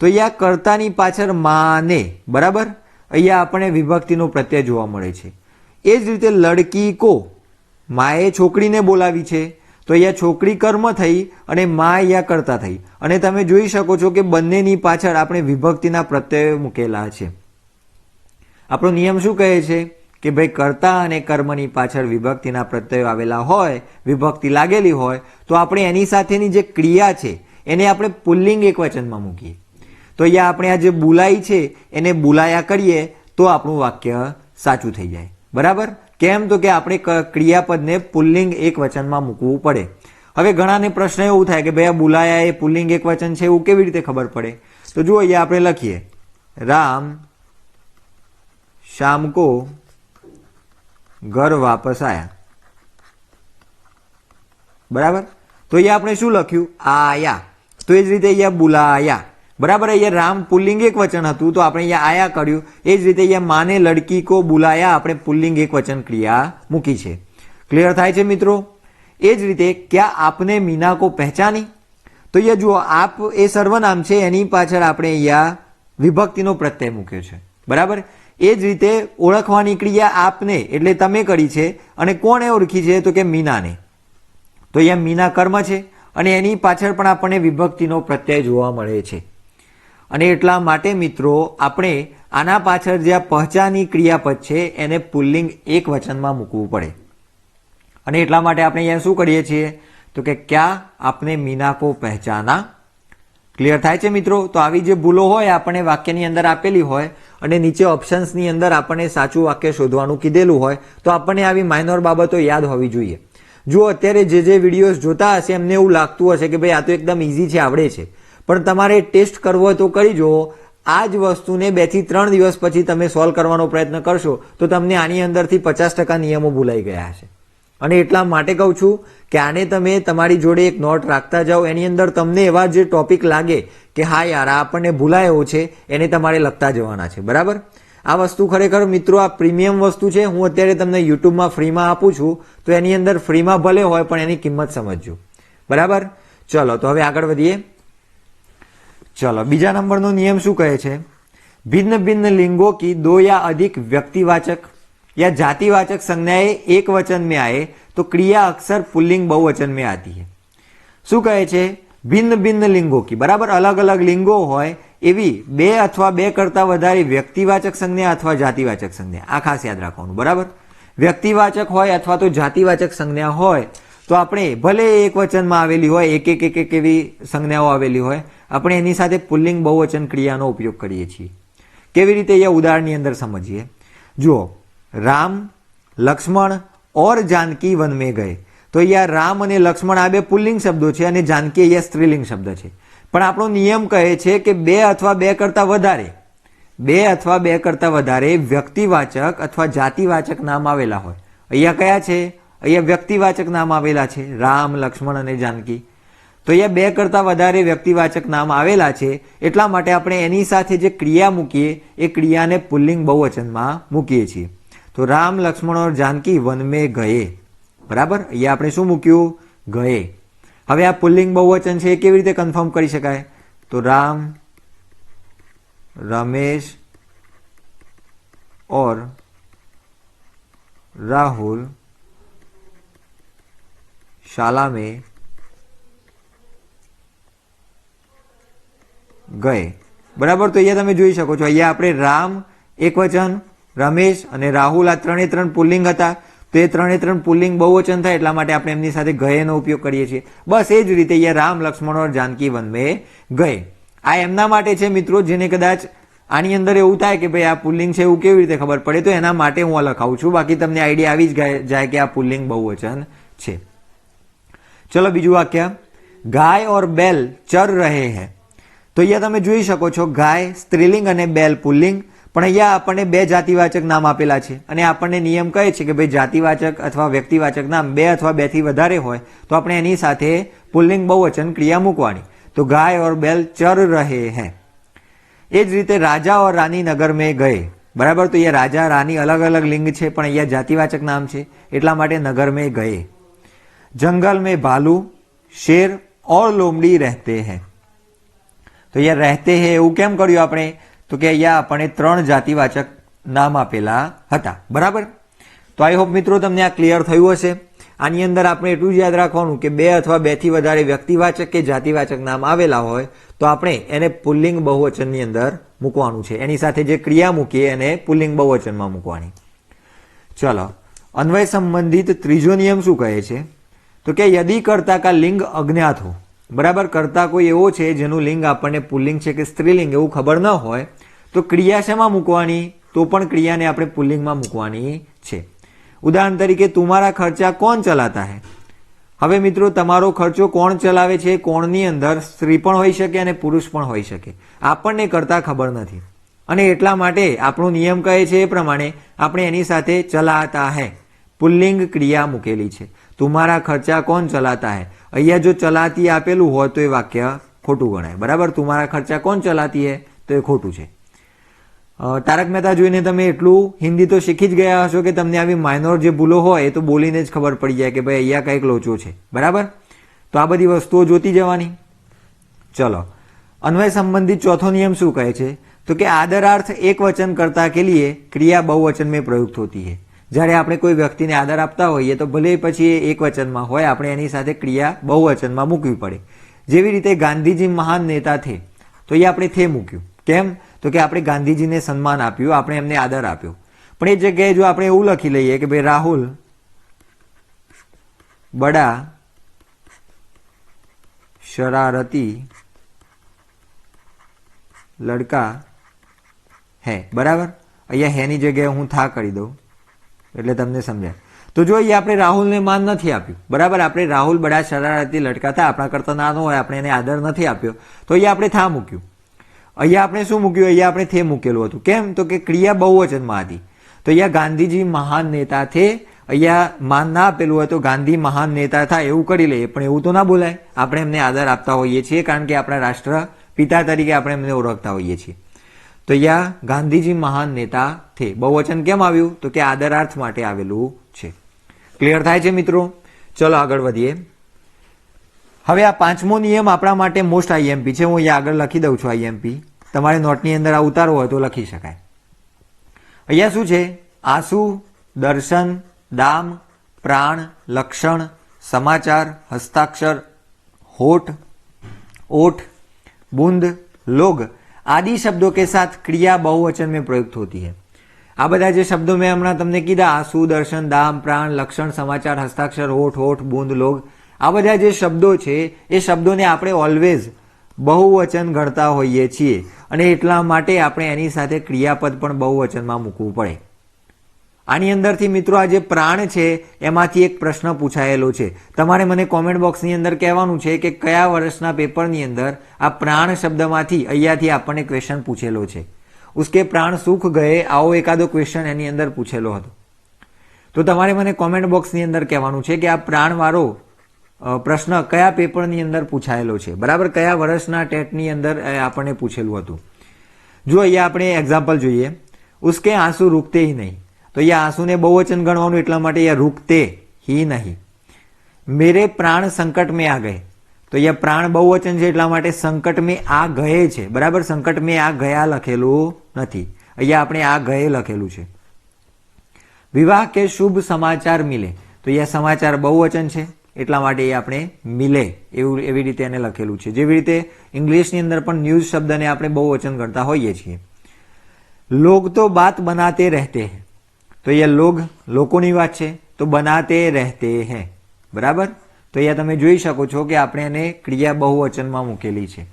તો અહીંયા કર્તાની પાછળ માને. બરાબર? અહીંયા આપણે વિભક્તિનો પ્રત્યય જોવા મળે છે. એ જ રીતે લડકી કો, માએ છોકરીને બોલાવી છે તો અહીંયા છોકરી કર્મ થઈ અને મા અહીંયા કર્તા થઈ. અને તમે જોઈ શકો છો કે બંનેની પાછળ આપણે વિભક્તિના પ્રત્યયો મૂકેલા છે. આપણો નિયમ શું કહે છે કે ભાઈ કર્તા અને કર્મની પાછળ વિભક્તિના પ્રત્યયો આવેલા હોય, વિભક્તિ લાગેલી હોય તો આપણે એની સાથેની જે ક્રિયા છે એને આપણે પુલ્લિંગ એક વચનમાં મૂકીએ. તો અહીંયા આપણે આ જે બુલાઈ છે એને બુલાયા કરીએ તો આપણું વાક્ય સાચું થઈ જાય. બરાબર? કેમ? તો કે આપણે ક્રિયાપદને પુલ્લિંગ એક વચનમાં મૂકવું પડે. હવે ઘણાને પ્રશ્ન એવું થાય કે ભાઈ આ બુલાયા એ પુલ્લિંગ એક વચન છે એવું કેવી રીતે ખબર પડે? તો જુઓ અહીંયા આપણે લખીએ, રામ शाम को घर वापस आया. बराबर? तो ये આપણે શું લખ્યું? આયા. તો એ જ રીતે અહીંયા બુલાયા. બરાબર? અહીંયા રામ પુલ્લિંગ એક વચન હતું તો આપણે અહીંયા આયા કર્યું. એ જ રીતે અહીંયા માને લડકી કો બુલાયા આપણે પુલ્લિંગ એક વચન ક્રિયા મૂકી છે. ક્લિયર થાય છે મિત્રો? એ જ રીતે ક્યાં આપને મીના કો પહેચાની, તો અહીંયા જુઓ આપ એ સર્વનામ છે, એની પાછળ આપણે અહીંયા વિભક્તિનો પ્રત્યય મૂક્યો છે, બરાબર. એ જ રીતે ઓળખવાની ક્રિયા આપને એટલે તમે કરી છે, અને કોણે ઓળખી છે તો કે મીનાને. તો અહીંયા મીના કર્મ છે અને એની પાછળ પણ આપણને વિભક્તિનો પ્રત્યય જોવા મળે છે. અને એટલા માટે મિત્રો આપણે આના પાછળ જે પહેચાની ક્રિયાપદ છે એને પુલ્લિંગ એક વચનમાં મૂકવું પડે. અને એટલા માટે આપણે અહીંયા શું કરીએ છીએ તો કે ક્યાં આપને મીના કો પહેચાના. ક્લિયર થાય છે મિત્રો? તો આવી જે ભૂલો હોય આપણને વાક્યની અંદર આપેલી હોય અને નીચે ઓપ્શન્સની અંદર આપણને સાચું વાક્ય શોધવાનું કીધેલું હોય તો આપણને આવી માઇનોર બાબતો યાદ હોવી જોઈએ. જો અત્યારે જે વિડીયોઝ જોતા હશે એમને એવું લાગતું હશે કે ભાઈ આ તો એકદમ ઇઝી છે, આવડે છે, પણ તમારે ટેસ્ટ કરવો હોય તો કરી જુઓ. આ જ વસ્તુને 2 થી 3 દિવસ પછી તમે સોલ્વ કરવાનો પ્રયત્ન કરશો તો તમને આની અંદરથી 50% નિયમો ભૂલાઈ ગયા હશે. અને એટલા માટે કહું છું કે આને તમે તમારી જોડે એક નોટ રાખતા જાઓ. એની અંદર તમને એવા જે ટોપિક લાગે કે હા યાર આ આપણને ભૂલાયો છે એને તમારે લખતા જવાના છે, બરાબર. આ વસ્તુ ખરેખર મિત્રો આ પ્રીમિયમ વસ્તુ છે. હું અત્યારે તમને યુટ્યુબમાં ફ્રીમાં આપું છું, તો એની અંદર ફ્રીમાં ભલે હોય પણ એની કિંમત સમજજો, બરાબર. ચલો તો હવે આગળ વધીએ. चलो बीजा नंबर नो नियम शू कहे छे? भिन्न भिन्न लिंगों की 2 या अधिक व्यक्तिवाचक या जातिवाचक संज्ञाएं एक वचन में आए तो क्रिया अक्सर पुल्लिंग बहुवचन में आती है. शू कहे छे? भिन्न भिन्न लिंगों की, बराबर अलग अलग लिंगो होय एवी 2 अथवा 2 करता वधारे व्यक्तिवाचक संज्ञा अथवा जातिवाचक संज्ञा. आ खास याद राखवानुं, बराबर. व्यक्तिवाचक होय अथवा तो जातिवाचक संज्ञा होय तो આપણે ભલે એક વચનમાં આવેલી હોય, એક એવી સંજ્ઞાઓ આવેલી હોય, આપણે એની સાથે પુલ્લિંગ બહુવચન ક્રિયાનો ઉપયોગ કરીએ છીએ. કેવી રીતે એ ઉદાહરણની અંદર સમજીએ. જુઓ, રામ લક્ષ્મણ ઓર જાનકી વન में गए. તો અહીંયા રામ અને લક્ષ્મણ આ બે પુલ્લિંગ શબ્દો છે અને જાનકી અહીંયા સ્ત્રીલિંગ શબ્દ છે. પણ આપણો નિયમ કહે છે કે 2 અથવા 2 કરતા વધારે 2 અથવા 2 કરતા વધારે વ્યક્તિવાચક અથવા જાતિવાચક નામ આવેલા હોય. અહીંયા કયા છે? અહીંયા વ્યક્તિવાચક નામ આવેલા છે, રામ લક્ષ્મણ અને જાનકી. તો અહીંયા 2 કરતા વધારે વ્યક્તિવાચક નામ આવેલા છે, એટલા માટે આપણે એની સાથે જે ક્રિયા મૂકીએ એ ક્રિયાને પુલ્લિંગ બહુવચનમાં મૂકીએ છીએ. તો રામ લક્ષ્મણ और जानकी वन में गए, બરાબર. અહીંયા આપણે શું મૂક્યું? ગયે. હવે આ પુલ્લિંગ બહુવચન છે એ કેવી રીતે કન્ફર્મ કરી શકાય? તો રામ રમેશ और राहुल शाला में गए, बराबर. तो અહીંયા તમે જોઈ શકો છો અહીંયા આપણે રામ એક વચન, રમેશ અને રાહુલ આ 3 પુલ્લિંગ હતા. તો એ 3 પુલ્લિંગ બહુવચન થાય એટલા માટે આપણે એમની સાથે ગયેનો ઉપયોગ કરીએ છીએ. બસ એ જ રીતે અહીંયા રામ લક્ષ્મણ और जानकी वन में गए. આ એમના માટે છે મિત્રો જેને કદાચ આની અંદર એવું થાય કે ભાઈ આ પુલ્લિંગ છે એવું કેવી રીતે ખબર પડે, તો એના માટે હું આ લખાવું છું. બાકી તમને આઈડિયા આવી જ જાય કે આ પુલ્લિંગ બહુવચન છે. चलो बीजू वाक्य, गाय और बैल चर रहे हैं. तो અહીંયા તમે જોઈ શકો છો ગાય સ્ત્રીલિંગ અને બેલ પુલ્લિંગ. પણ અહીંયા આપણને 2 જાતિવાચક નામ આપેલા છે અને આપણને નિયમ કહે છે કે ભાઈ જાતિવાચક અથવા વ્યક્તિવાચક નામ 2 અથવા 2 થી વધારે હોય તો આપણે એની સાથે પુલ્લિંગ બહુવચન ક્રિયા મૂકવાની. તો ગાય और बैल चर रहे हैं. એ જ રીતે રાજા और रानी नगर में गए, બરાબર. તો અહીંયા રાજા રાની અલગ અલગ લિંગ છે પણ અહીંયા જાતિવાચક નામ છે એટલા માટે નગર में गए. जंगल में भालू शेर और लोमड़ी रहते हैं. तो ये रहते हैं એવું કેમ કર્યું આપણે? તો કે અહીંયા આપણે 3 જાતિવાચક નામ આપેલા હતા, બરાબર. તો આઈ હોપ મિત્રો તમને આ ક્લિયર થયું હશે. આની અંદર આપણે એટલું જ યાદ રાખવાનું કે 2 અથવા 2 થી વધારે વ્યક્તિવાચક કે જાતિવાચક નામ આવેલા હોય તો આપણે એને પુલ્લિંગ બહુવચનની અંદર મૂકવાનું છે. એની સાથે જે ક્રિયા મૂકીએ એને પુલ્લિંગ બહુવચનમાં મૂકવાની. ચલો, અન્વય સંબંધિત ત્રીજો નિયમ શું કહે છે? तो क्या यदि कर्ता का लिंग अज्ञात हो, बराबर. कर्ता कोई एवो छे जेनुं लिंग आपणे पुल्लिंग छे के स्त्रीलिंग एवुं खबर न होय तो क्रिया शेमां मूकवानी? तो पण क्रियाने आपणे पुल्लिंगमां मूकवानी छे. उदाहरण तरीके तुम्हारा खर्चा कौन चलाता है. हवे मित्रों तमारो खर्चो कोण चलावे छे? कोणनी अंदर स्त्री पण होई शके अने पुरुष पण होई शके. आपणने कर्ता खबर नथी અને એટલા માટે આપણો નિયમ કહે છે એ પ્રમાણે આપણે એની સાથે ચલાતા હે પુલ્લિંગ ક્રિયા મૂકેલી છે. तुम्हारा खर्चा कौन चलाता है, અહીંયા જો ચલાતી આપેલું હોય તો એ વાક્ય ખોટું ગણાય, બરાબર. तुम्हारा खर्चा कौन चलाती है તો એ ખોટું છે. તારક મહેતા જોઈને તમે એટલું હિન્દી તો શીખી જ ગયા હશો કે તમને આવી માઇનોર જે ભૂલો હોય એ તો બોલીને જ ખબર પડી જાય કે ભાઈ અહીંયા કંઈક લોચો છે, બરાબર. તો આ બધી વસ્તુઓ જોતી જવાની. ચલો, અન્વય સંબંધિત ચોથો નિયમ શું કહે છે? તો કે આદરાર્થ એક વચન કરતા કે લીએ ક્રિયા બહુવચન में प्रयुक्त होती है. જ્યારે આપણે કોઈ વ્યક્તિને આદર આપતા હોઈએ તો ભલે પછી એ એક વચનમાં હોય, આપણે એની સાથે ક્રિયા બહુવચનમાં મૂકવી પડે. જેવી રીતે ગાંધીજી મહાન નેતા થે, તો એ આપણે થે મૂક્યું. કેમ? તો કે આપણે ગાંધીજીને સન્માન આપ્યું, આપણે એમને આદર આપ્યો. પણ એ જગ્યાએ જો આપણે એવું લખી લઈએ કે ભાઈ રાહુલ બડા શરારતી લડકા હે, બરાબર. અહીંયા હેની જગ્યાએ હું થા કરી દઉં એટલે તમને સમજાય. તો જો અહીંયા આપણે રાહુલને માન નથી આપ્યું, બરાબર. આપણે રાહુલ બડા શરારતી લડકા થા, આપણા કરતા નાનો હોય, આપણે એને આદર નથી આપ્યો, તો અહીંયા આપણે થા મૂક્યું. અહીંયા આપણે શું મૂક્યું? અહીંયા આપણે થે મૂકેલું હતું. કેમ? તો કે ક્રિયા બહુવચનમાં હતી. તો અહીંયા ગાંધીજી મહાન નેતા થે, અહીંયા માન ના આપેલું હોય તો ગાંધી મહાન નેતા થાય એવું કરી લઈએ, પણ એવું તો ના બોલાય. આપણે એમને આદર આપતા હોઈએ છીએ કારણ કે આપણા રાષ્ટ્ર પિતા તરીકે આપણે એમને ઓળખતા હોઈએ છીએ. તો અહીંયા ગાંધીજી મહાન નેતા થે બહુવચન કેમ આવ્યું? તો કે આદરાર્થ માટે આવેલું છે. ક્લિયર થાય છે મિત્રો? ચલો આગળ વધીએ. હવે આ પાંચમો નિયમ આપણા માટે મોસ્ટ આઈએમપી છે. હું અહીંયા આગળ લખી દઉં છું આઈએમપી. તમારે નોટની અંદર આ ઉતારવો હોય તો લખી શકાય. અહીંયા શું છે? આંસુ, દર્શન, દામ, પ્રાણ, લક્ષણ, સમાચાર, હસ્તાક્ષર, હોઠ, ओठ, बूंद, लोग आदि शब्दों के साथ क्रिया बहुवचन में प्रयुक्त होती है. आ બધા જે શબ્દો મેં હમણાં તમને કીધા, આંસુ, દર્શન, દામ, પ્રાણ, લક્ષણ, સમાચાર, હસ્તાક્ષર, હોઠ, હોઠ, બૂંદ, લોગ, આ બધા જે શબ્દો છે એ શબ્દોને આપણે ઓલવેઝ બહુવચન ગણતા હોઈએ છીએ અને એટલા માટે આપણે એની સાથે ક્રિયાપદ પણ બહુવચનમાં મૂકવું પડે. આની અંદરથી મિત્રો આ જે પ્રાણ છે એમાંથી એક પ્રશ્ન પૂછાયેલો છે. તમારે મને કોમેન્ટ બોક્સની અંદર કહેવાનું છે કે કયા વર્ષના પેપરની અંદર આ પ્રાણ શબ્દમાંથી અહીંયાથી આપણને ક્વેશ્ચન પૂછેલો છે. ઉસકે પ્રાણ સુખ ગયે, આવો એકાદો ક્વેશ્ચન એની અંદર પૂછેલો હતો. તો તમારે મને કોમેન્ટ બોક્સની અંદર કહેવાનું છે કે આ પ્રાણવાળો પ્રશ્ન કયા પેપરની અંદર પૂછાયેલો છે, બરાબર. કયા વર્ષના ટેટની અંદર આપણને પૂછેલું હતું. જો અહીંયા આપણે એક્ઝામ્પલ જોઈએ, ઉસકે આંસુ રૂકતે ही નહીં, તો અહીંયા આંસુને બહુવચન ગણવાનું, એટલા માટે અહીંયા રૂકતે ही નહીં. મેરે પ્રાણ સંકટ में आ गए, તો અહીંયા પ્રાણ બહુવચન છે એટલા માટે સંકટ में आ गए છે, બરાબર. સંકટ में आ ગયા લખેલું નથી, અહીંયા આપણે આ ગયે લખેલું છે. વિવાહ કે શુભ સમાચાર મિલે, તો અહીંયા સમાચાર બહુવચન છે એટલા માટે એ આપણે મિલે એવી રીતે એને લખેલું છે. જેવી રીતે ઇંગ્લિશની અંદર પણ ન્યૂઝ શબ્દને આપણે બહુવચન ગણતા હોઈએ છીએ. લોગ તો બાત બનાતે રહેતે હૈ, તો અહીંયા લોગ લોકોની વાત છે, તો બનાતે રહેતે હૈ, બરાબર. તો અહીંયા તમે જોઈ શકો છો કે આપણે એને ક્રિયા બહુવચનમાં મૂકેલી છે.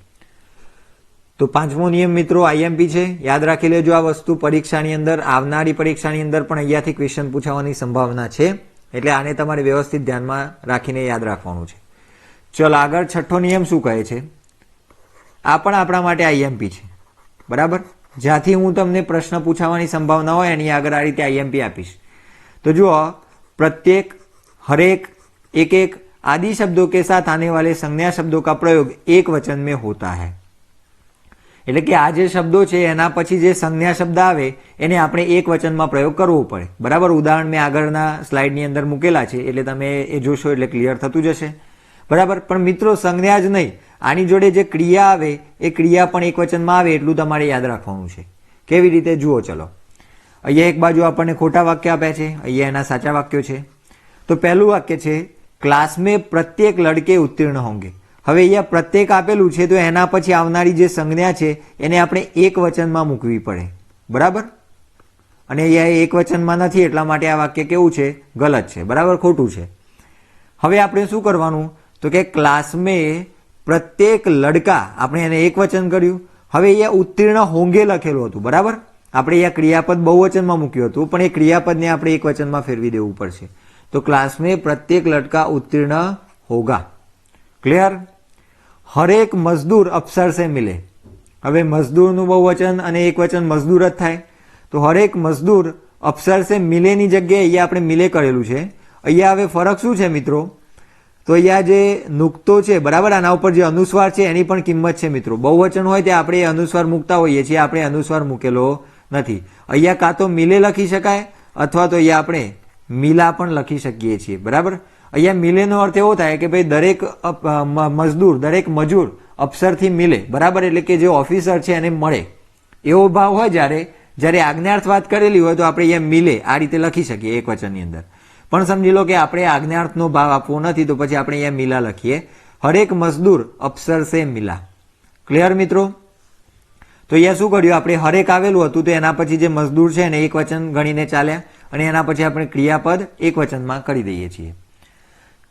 તો પાંચમો નિયમ મિત્રો આઈએમપી છે, યાદ રાખી લેજો. આ વસ્તુ પરીક્ષાની અંદર, આવનારી પરીક્ષાની અંદર પણ અહીંયાથી ક્વેશ્ચન પૂછાવાની સંભાવના છે, એટલે આને તમારે વ્યવસ્થિત ધ્યાનમાં રાખીને યાદ રાખવાનું છે. ચલો આગળ છઠ્ઠો નિયમ શું કહે છે? આ પણ આપણા માટે આઈએમપી છે, બરાબર. જ્યાંથી હું તમને પ્રશ્ન પૂછાવાની સંભાવના હોય એની આગળ આ રીતે આઈએમપી આપીશ. તો જુઓ, प्रत्येक, हरेक, एक एक आदि शब्दों के साथ आने वाले संज्ञा शब्दों का प्रयोग एक वचन में होता है. એટલે કે આ જે શબ્દો છે એના પછી જે સંજ્ઞા શબ્દ આવે એને આપણે એક વચનમાં પ્રયોગ કરવો પડે, બરાબર. ઉદાહરણ મેં આગળના સ્લાઇડની અંદર મૂકેલા છે એટલે તમે એ જોશો એટલે ક્લિયર થતું જશે, બરાબર. પણ મિત્રો સંજ્ઞા જ નહીં, આની જોડે જે ક્રિયા આવે એ ક્રિયા પણ એક વચનમાં આવે એટલું તમારે યાદ રાખવાનું છે. કેવી રીતે જુઓ, ચલો. અહીંયા એક બાજુ આપણને ખોટા વાક્ય આપ્યા છે, અહીંયા એના સાચા વાક્યો છે. તો પહેલું વાક્ય છે ક્લાસ में प्रत्येक लड़के उत्तीर्ण होंगे. હવે અહીંયા પ્રત્યેક આપેલું છે તો એના પછી આવનારી જે સંજ્ઞા છે એને આપણે એક વચનમાં મૂકવી પડે, બરાબર. અને અહીંયા એક વચનમાં નથી એટલા માટે આ વાક્ય કેવું છે? ગલત છે, બરાબર, ખોટું છે. હવે આપણે શું કરવાનું? તો કે ક્લાસ में प्रत्येक लड़का, આપણે એને એક વચન કર્યું. હવે અહીંયા ઉત્તીર્ણ હોંગે લખેલું હતું, બરાબર. આપણે અહીંયા ક્રિયાપદ બહુવચનમાં મૂક્યું હતું, પણ એ ક્રિયાપદને આપણે એક વચનમાં ફેરવી દેવું પડશે. તો ક્લાસ में प्रत्येक लड़का उत्तीर्ण होगा. क्लियर? हरेक मजदूर अफसर से मिले. હવે મજદૂરનું બહુવચન અને એક વચન મજદૂર જ થાય, તો હરેક મજદૂર અફસર સે મિલેની જગ્યાએ અહીંયા આપણે મિલે કરેલું છે. અહીંયા હવે ફરક શું છે મિત્રો? તો અહીંયા જે નુક્તો છે, બરાબર, આના ઉપર જે અનુસ્વાર છે એની પણ કિંમત છે મિત્રો. બહુવચન હોય ત્યાં આપણે અનુસ્વાર મૂકતા હોઈએ છીએ, આપણે અનુસ્વાર મૂકેલો નથી. અહીંયા કાં તો મિલે લખી શકાય અથવા તો અહીંયા આપણે મિલા પણ લખી શકીએ છીએ. બરાબર, અહીંયા મિલેનો અર્થ એવો થાય કે ભાઈ દરેક મજદૂર, દરેક મજૂર અફસરથી મિલે. બરાબર, એટલે કે જે ઓફિસર છે એને મળે એવો ભાવ હોય. જ્યારે આજ્ઞાર્થ વાત કરેલી હોય તો આપણે અહીંયા મિલે આ રીતે લખી શકીએ એક વચનની અંદર. પણ સમજી લો કે આપણે આજ્ઞાર્થનો ભાવ આપવો નથી તો પછી આપણે અહીંયા મિલા લખીએ. હરેક મજદૂર અફસર સે મિલા. ક્લિયર મિત્રો? તો અહીંયા શું કર્યું આપણે, હરેક આવેલું હતું તો એના પછી જે મજદૂર છે એને એક વચન ગણીને ચાલ્યા અને એના પછી આપણે ક્રિયાપદ એક વચનમાં કરી દઈએ છીએ.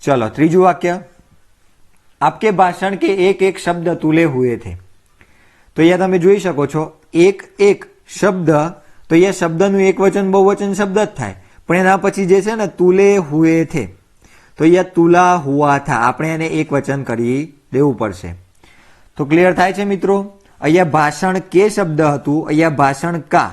ચલો ત્રીજું વાક્ય, આપકે ભાષણ કે એક એક શબ્દ તુલે હુએ થે. તો અહીંયા તમે જોઈ શકો છો એક એક શબ્દ, તો અહીંયા શબ્દનું એક વચન બહુવચન શબ્દ જ થાય, પણ એના પછી જે છે ને તુલે હુએ થે, તો અહીંયા તુલા હુઆ થા, આપણે એને એક વચન કરી દેવું પડશે. તો ક્લિયર થાય છે મિત્રો? અહીંયા ભાષણ કે શબ્દ હતું, અહીંયા ભાષણ કા,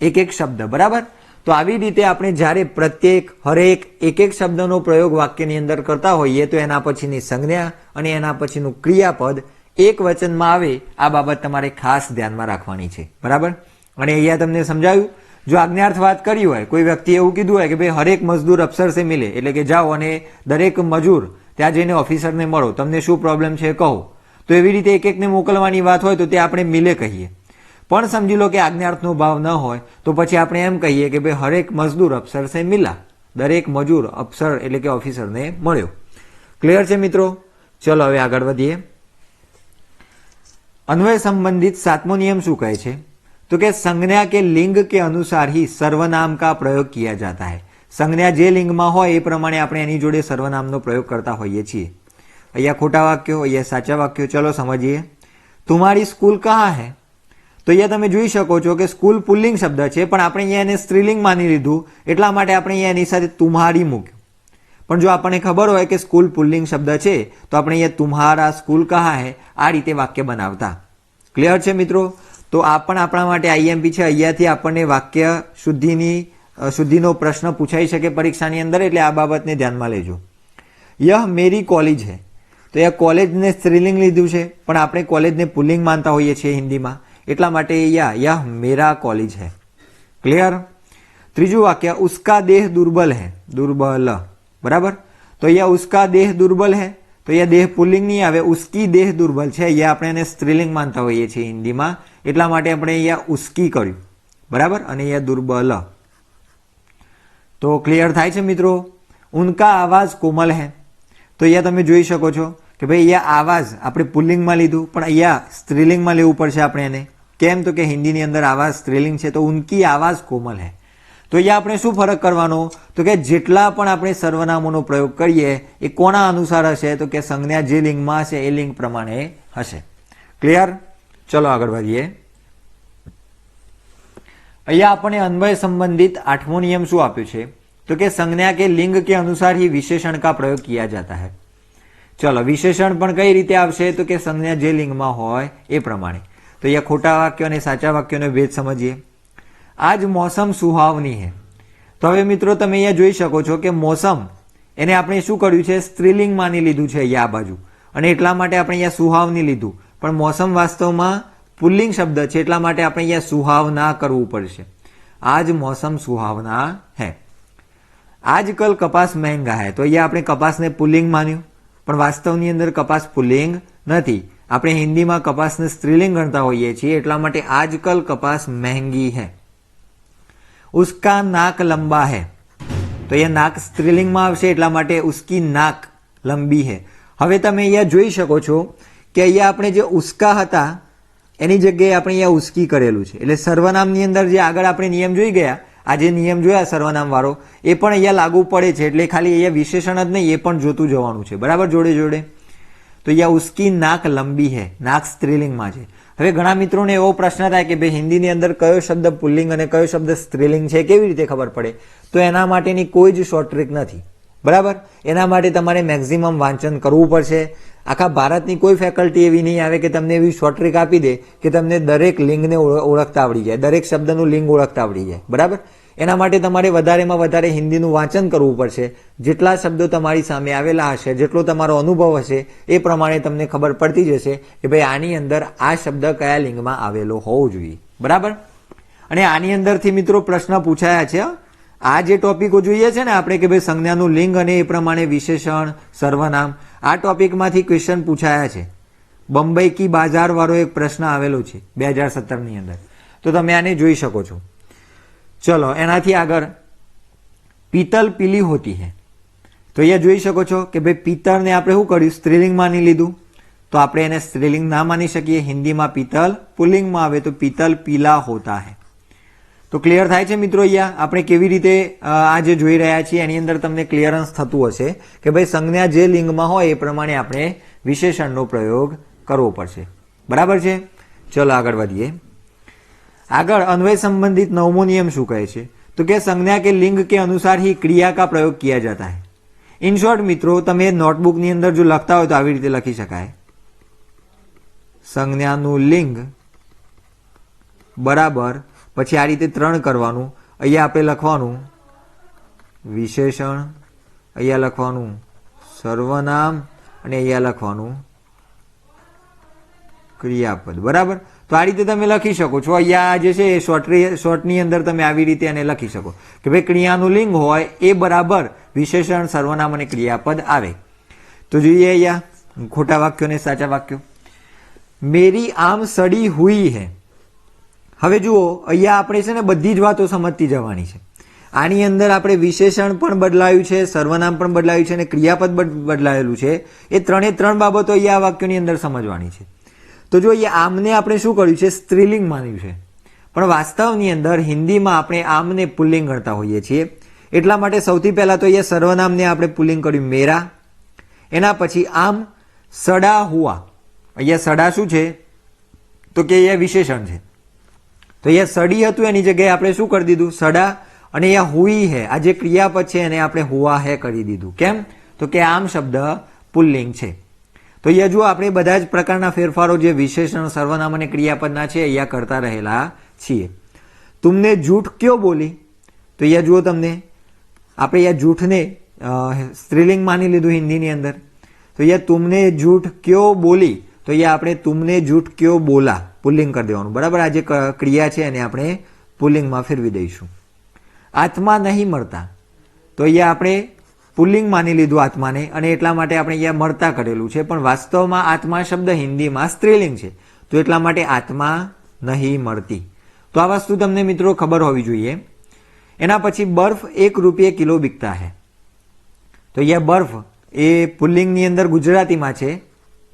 એક એક શબ્દ. બરાબર, તો આવી રીતે આપણે જ્યારે પ્રત્યેક હરેક એક એક શબ્દનો પ્રયોગ વાક્યની અંદર કરતા હોઈએ તો એના પછીની સંજ્ઞા અને એના પછીનું ક્રિયાપદ એક વચનમાં આવે, આ બાબત તમારે ખાસ ધ્યાનમાં રાખવાની છે. બરાબર, અને અહીંયા તમને સમજાયું. જો આજ્ઞાર્થ વાત કરી હોય, કોઈ વ્યક્તિ એવું કીધું હોય કે ભાઈ હરેક મજદૂર અફસર સે મિલે, એટલે કે જાઓ અને દરેક મજૂર ત્યાં જઈને ઓફિસરને મળો, તમને શું પ્રોબ્લેમ છે કહો, તો એવી રીતે એક એકને મોકલવાની વાત હોય તો તે આપણે મિલે કહીએ. પણ સમજી લો કે આજ્ઞાર્થનો ભાવ ન હોય તો પછી આપણે એમ કહીએ કે ભાઈ હરેક મજદૂર અફસર સે મિલા, દરેક મજૂર અફસર એટલે કે ઓફિસરને મળ્યો. ક્લિયર છે મિત્રો? ચલો હવે આગળ વધીએ. અન્વય સંબંધિત 7મો નિયમ શું કહે છે? तो क्या संज्ञा के लिंग के अनुसार ही सर्वनाम का प्रयोग किया जाता है. संज्ञा जे लिंग में हो ए प्रमाणे આપણે એની જોડે સર્વનામનો પ્રયોગ કરતા હોઈએ છીએ. અહીંયા ખોટા વાક્યો, અહીંયા સાચા વાક્યો. ચલો સમજીએ. तुम्हारी स्कूल कहाँ है? તો અહીંયા તમે જોઈ શકો છો કે સ્કૂલ પુલ્લિંગ શબ્દ છે, પણ આપણે અહીંયા એને સ્ત્રીલિંગ માની લીધું એટલા માટે આપણે અહીંયા એની સાથે તુમ્હારી મૂક્યું. પણ જો આપણને ખબર હોય કે સ્કૂલ પુલ્લિંગ શબ્દ છે તો આપણે અહીંયા તુમ્હારા સ્કૂલ કહાં હે આ રીતે વાક્ય બનાવતા. ક્લિયર છે મિત્રો? તો આ પણ આપણા માટે આઈએમપી છે. અહીંયાથી આપણને વાક્ય શુદ્ધિનો પ્રશ્ન પૂછાઈ શકે પરીક્ષાની અંદર, એટલે આ બાબતને ધ્યાનમાં લેજો. યહ મેરી કોલેજ હે, તો એ કોલેજને સ્ત્રીલિંગ લીધું છે, પણ આપણે કોલેજને પુલ્લિંગ માનતા હોઈએ છીએ હિન્દીમાં, એટલા માટે યહ મેરા કોલેજ હે. ક્લિયર? ત્રીજું વાક્ય, ઉસકા દેહ દુર્બલ હે, દુર્બલ. બરાબર, તો અહીંયા ઉસકા દેહ દુર્બલ હે, તો અહીંયા દેહ પુલ્લિંગ નહીં આવે, ઉસકી દેહ દુર્બલ છે, અહીંયા આપણે એને સ્ત્રીલિંગ માનતા હોઈએ છીએ હિન્દીમાં, એટલા માટે આપણે અહીંયા ઉસકી કર્યું. બરાબર, અને અહીંયા દુર્બલ. તો ક્લિયર થાય છે મિત્રો? ઉનકા આવાજ કોમલ હે, તો અહીંયા તમે જોઈ શકો છો કે ભાઈ અહીંયા આવાજ આપણે પુલ્લિંગમાં લીધું, પણ અહીંયા સ્ત્રીલિંગમાં લેવું પડશે આપણે એને. કેમ? તો કે હિન્દીની અંદર આવાજ સ્ત્રીલિંગ છે, તો ઉનકી આવાજ કોમલ હે. તો અહીંયા આપણે શું ફરક કરવાનો? તો કે જેટલા પણ આપણે સર્વનામોનો પ્રયોગ કરીએ એ કોના અનુસાર હશે? તો કે સંજ્ઞા જે લિંગમાં હશે એ લિંગ પ્રમાણે હશે. ક્લિયર? ચલો આગળ વધીએ. અહીંયા આપણને અન્વય સંબંધિત 8મો નિયમ શું આપ્યું છે? તો કે संज्ञा के लिंग के अनुसार ही विशेषण का प्रयोग किया जाता है. चलो विशेषण પણ કઈ રીતે આવશે? તો કે સંજ્ઞા જે લિંગમાં હોય એ પ્રમાણે. તો અહીંયા ખોટા વાક્યો અને સાચા વાક્યોનો ભેદ સમજીએ. આજ મોસમ સુહાવની હે, તો હવે મિત્રો તમે અહીંયા જોઈ શકો છો કે મોસમ એને આપણે શું કર્યું છે? સ્ત્રીલિંગ માની લીધું છે અહીંયા આ બાજુ, અને એટલા માટે આપણે અહીંયા સુહાવની લીધું, પણ મોસમ વાસ્તવમાં પુલ્લિંગ શબ્દ છે, એટલા માટે આપણે અહીંયા સુહાવના કરવું પડશે. આજ મોસમ સુહાવના હે. આજકલ કપાસ મહેંગા હે, તો અહીંયા આપણે કપાસને પુલ્લિંગ માન્યું, પણ વાસ્તવની અંદર કપાસ પુલ્લિંગ નથી. આપણે હિન્દીમાં કપાસને સ્ત્રીલિંગ ગણતા હોઈએ છીએ, એટલા માટે આજકલ કપાસ મહેંગી હે. ઉસકા નાક લંબા હે, તો અહીંયા નાક સ્ત્રીલિંગમાં આવશે, એટલા માટે ઉસકી નાક લંબી હે. હવે તમે અહીંયા જોઈ શકો છો કે અહીંયા આપણે જે ઉસકા હતા એની જગ્યાએ આપણે અહીંયા ઉસકી કરેલું છે, એટલે સર્વનામની અંદર જે આગળ આપણે નિયમ જોઈ ગયા, આ જે નિયમ જોયા સર્વનામ વાળો એ પણ અહીંયા લાગુ પડે છે, એટલે ખાલી અહીંયા વિશેષણ જ નહીં એ પણ જોતું જવાનું છે. બરાબર, જોડે જોડે. તો અહીંયા ઉસકી નાક લંબી હે, નાક સ્ત્રીલિંગમાં છે. હવે ઘણા મિત્રોને એવો પ્રશ્ન થાય કે ભાઈ હિન્દીની અંદર કયો શબ્દ પુલ્લિંગ અને કયો શબ્દ સ્ત્રીલિંગ છે કેવી રીતે ખબર પડે? તો એના માટેની કોઈ જ શોર્ટ ટ્રીક નથી. બરાબર, એના માટે તમારે મેક્સિમમ વાંચન કરવું પડશે. આખા ભારતની કોઈ ફેકલ્ટી એવી નહીં આવે કે તમને એવી શોર્ટ ટ્રીક આપી દે કે તમને દરેક લિંગને ઓળખતા આવડી જાય, દરેક શબ્દનું લિંગ ઓળખતા આવડી જાય. બરાબર, એના માટે તમારે વધારેમાં વધારે હિન્દીનું વાંચન કરવું પડશે. જેટલા શબ્દો તમારી સામે આવેલા હશે, જેટલો તમારો અનુભવ હશે એ પ્રમાણે તમને ખબર પડતી જશે કે ભાઈ આની અંદર આ શબ્દ કયા લિંગમાં આવેલો હોવો જોઈએ. બરાબર, અને આની અંદરથી મિત્રો પ્રશ્ન પૂછાયા છે. આ જે ટોપિકો જોઈએ છે ને આપણે કે ભાઈ સંજ્ઞાનું લિંગ અને એ પ્રમાણે વિશેષણ સર્વનામ, આ ટોપિકમાંથી ક્વેશ્ચન પૂછાયા છે. બંબઈ કી બાજાર વાળો એક પ્રશ્ન આવેલો છે 2017 ની અંદર, તો તમે આને જોઈ શકો છો. ચલો એનાથી આગળ પીતલ પીલી હોતી હે, તો અહીંયા જોઈ શકો છો કે ભાઈ પિત્તળને આપણે શું કર્યું, સ્ત્રીલિંગ માની લીધું, તો આપણે એને સ્ત્રીલિંગ ના માની શકીએ. હિન્દીમાં પિત્તલ પુલ્લિંગમાં આવે તો પિત્તલ પીલા હોતા હે. તો ક્લિયર થાય છે મિત્રો. અહીંયા આપણે કેવી રીતે આ જે જોઈ રહ્યા છીએ એની અંદર તમને ક્લિયરન્સ થતું હશે કે ભાઈ સંજ્ઞા જે લિંગમાં હોય એ પ્રમાણે આપણે વિશેષણનો પ્રયોગ કરવો પડશે. બરાબર છે. ચલો આગળ વધીએ. આગળ અન્વય संबंधित 9मो नियम શું કહે છે, તો કે संज्ञा के लिंग के अनुसार ही क्रिया का प्रयोग किया जाता है. ઇન શોર્ટ મિત્રો તમે નોટબુક ની અંદર જો લખતા હોય તો આવી રીતે લખી શકાય, સંજ્ઞાનું લિંગ બરાબર પછી આ રીતે 3 કરવાનું. અહીંયા આપણે લખવાનું વિશેષણ, અહીંયા લખવાનું સર્વનામ અને અહીંયા લખવાનું ક્રિયાપદ. બરાબર. તો આ રીતે તમે લખી શકો છો. અહીંયા જે છે શોર્ટની અંદર તમે આવી રીતે એને લખી શકો કે ભાઈ ક્રિયાનું લિંગ હોય એ બરાબર વિશેષણ સર્વનામ અને ક્રિયાપદ આવે. તો જોઈએ અહીંયા ખોટા વાક્યો ને સાચા વાક્યો. મેરી આમ સડી હુઈ હે. હવે જુઓ અહીંયા આપણે છે ને બધી જ વાતો સમજતી જવાની છે. આની અંદર આપણે વિશેષણ પણ બદલાયું છે, સર્વનામ પણ બદલાયું છે અને ક્રિયાપદ બદલાયેલું છે. એ 3 બાબતો અહીંયા આ વાક્યોની અંદર સમજવાની છે. તો જો અહીંયા આમને આપણે શું કર્યું છે, સ્ત્રીલિંગ માન્યું છે, પણ વાસ્તવની અંદર હિન્દીમાં આપણે આમને પુલ્લિંગ ગણતા હોઈએ છીએ. એટલા માટે સૌથી પહેલા તો અહીંયા સર્વનામને આપણે પુલ્લિંગ કર્યું મેરા. એના પછી આમ સડા હુઆ. અહીંયા સડા શું છે, તો કે અહીંયા વિશેષણ છે. તો અહીંયા સડી હતું એની જગ્યાએ આપણે શું કરી દીધું, સડા. અને અહીંયા હુઈ હે, આ જે ક્રિયાપદ છે એને આપણે હુઆ હે કરી દીધું. કેમ, તો કે આમ શબ્દ પુલ્લિંગ છે. તો અહીંયા જુઓ આપણે બધા જ પ્રકારના ફેરફારો જે વિશેષણ સર્વનામ અને ક્રિયાપદના છે અહીંયા કરતા રહેલા છીએ. તુમને જૂઠ ક્યો બોલી, તો અહીંયા જુઓ તમને આપણે અહીંયા જૂઠને સ્ત્રીલિંગ માની લીધું હિન્દીની અંદર. તો અહીંયા તુમને જૂઠ ક્યો બોલી, તો અહીંયા આપણે તુમને જૂઠ ક્યો બોલા પુલ્લિંગ કરી દેવાનું. બરાબર. આ જે ક્રિયા છે એને આપણે પુલ્લિંગમાં ફેરવી દઈશું. આત્મા નહીં મળતા, તો અહીંયા આપણે પુલ્લિંગ માની લીધું આત્માને અને એટલા માટે આપણે અહીંયા મળતા કરેલું છે, પણ વાસ્તવમાં આત્મા શબ્દ હિન્દીમાં સ્ત્રીલિંગ છે, તો એટલા માટે આત્મા નહીં મળતી. તો આ વસ્તુ તમને મિત્રો ખબર હોવી જોઈએ. એના પછી બર્ફ 1 રૂપિયે કિલો બિકતા હે. તો અહીંયા બર્ફ એ પુલ્લિંગની અંદર ગુજરાતીમાં છે,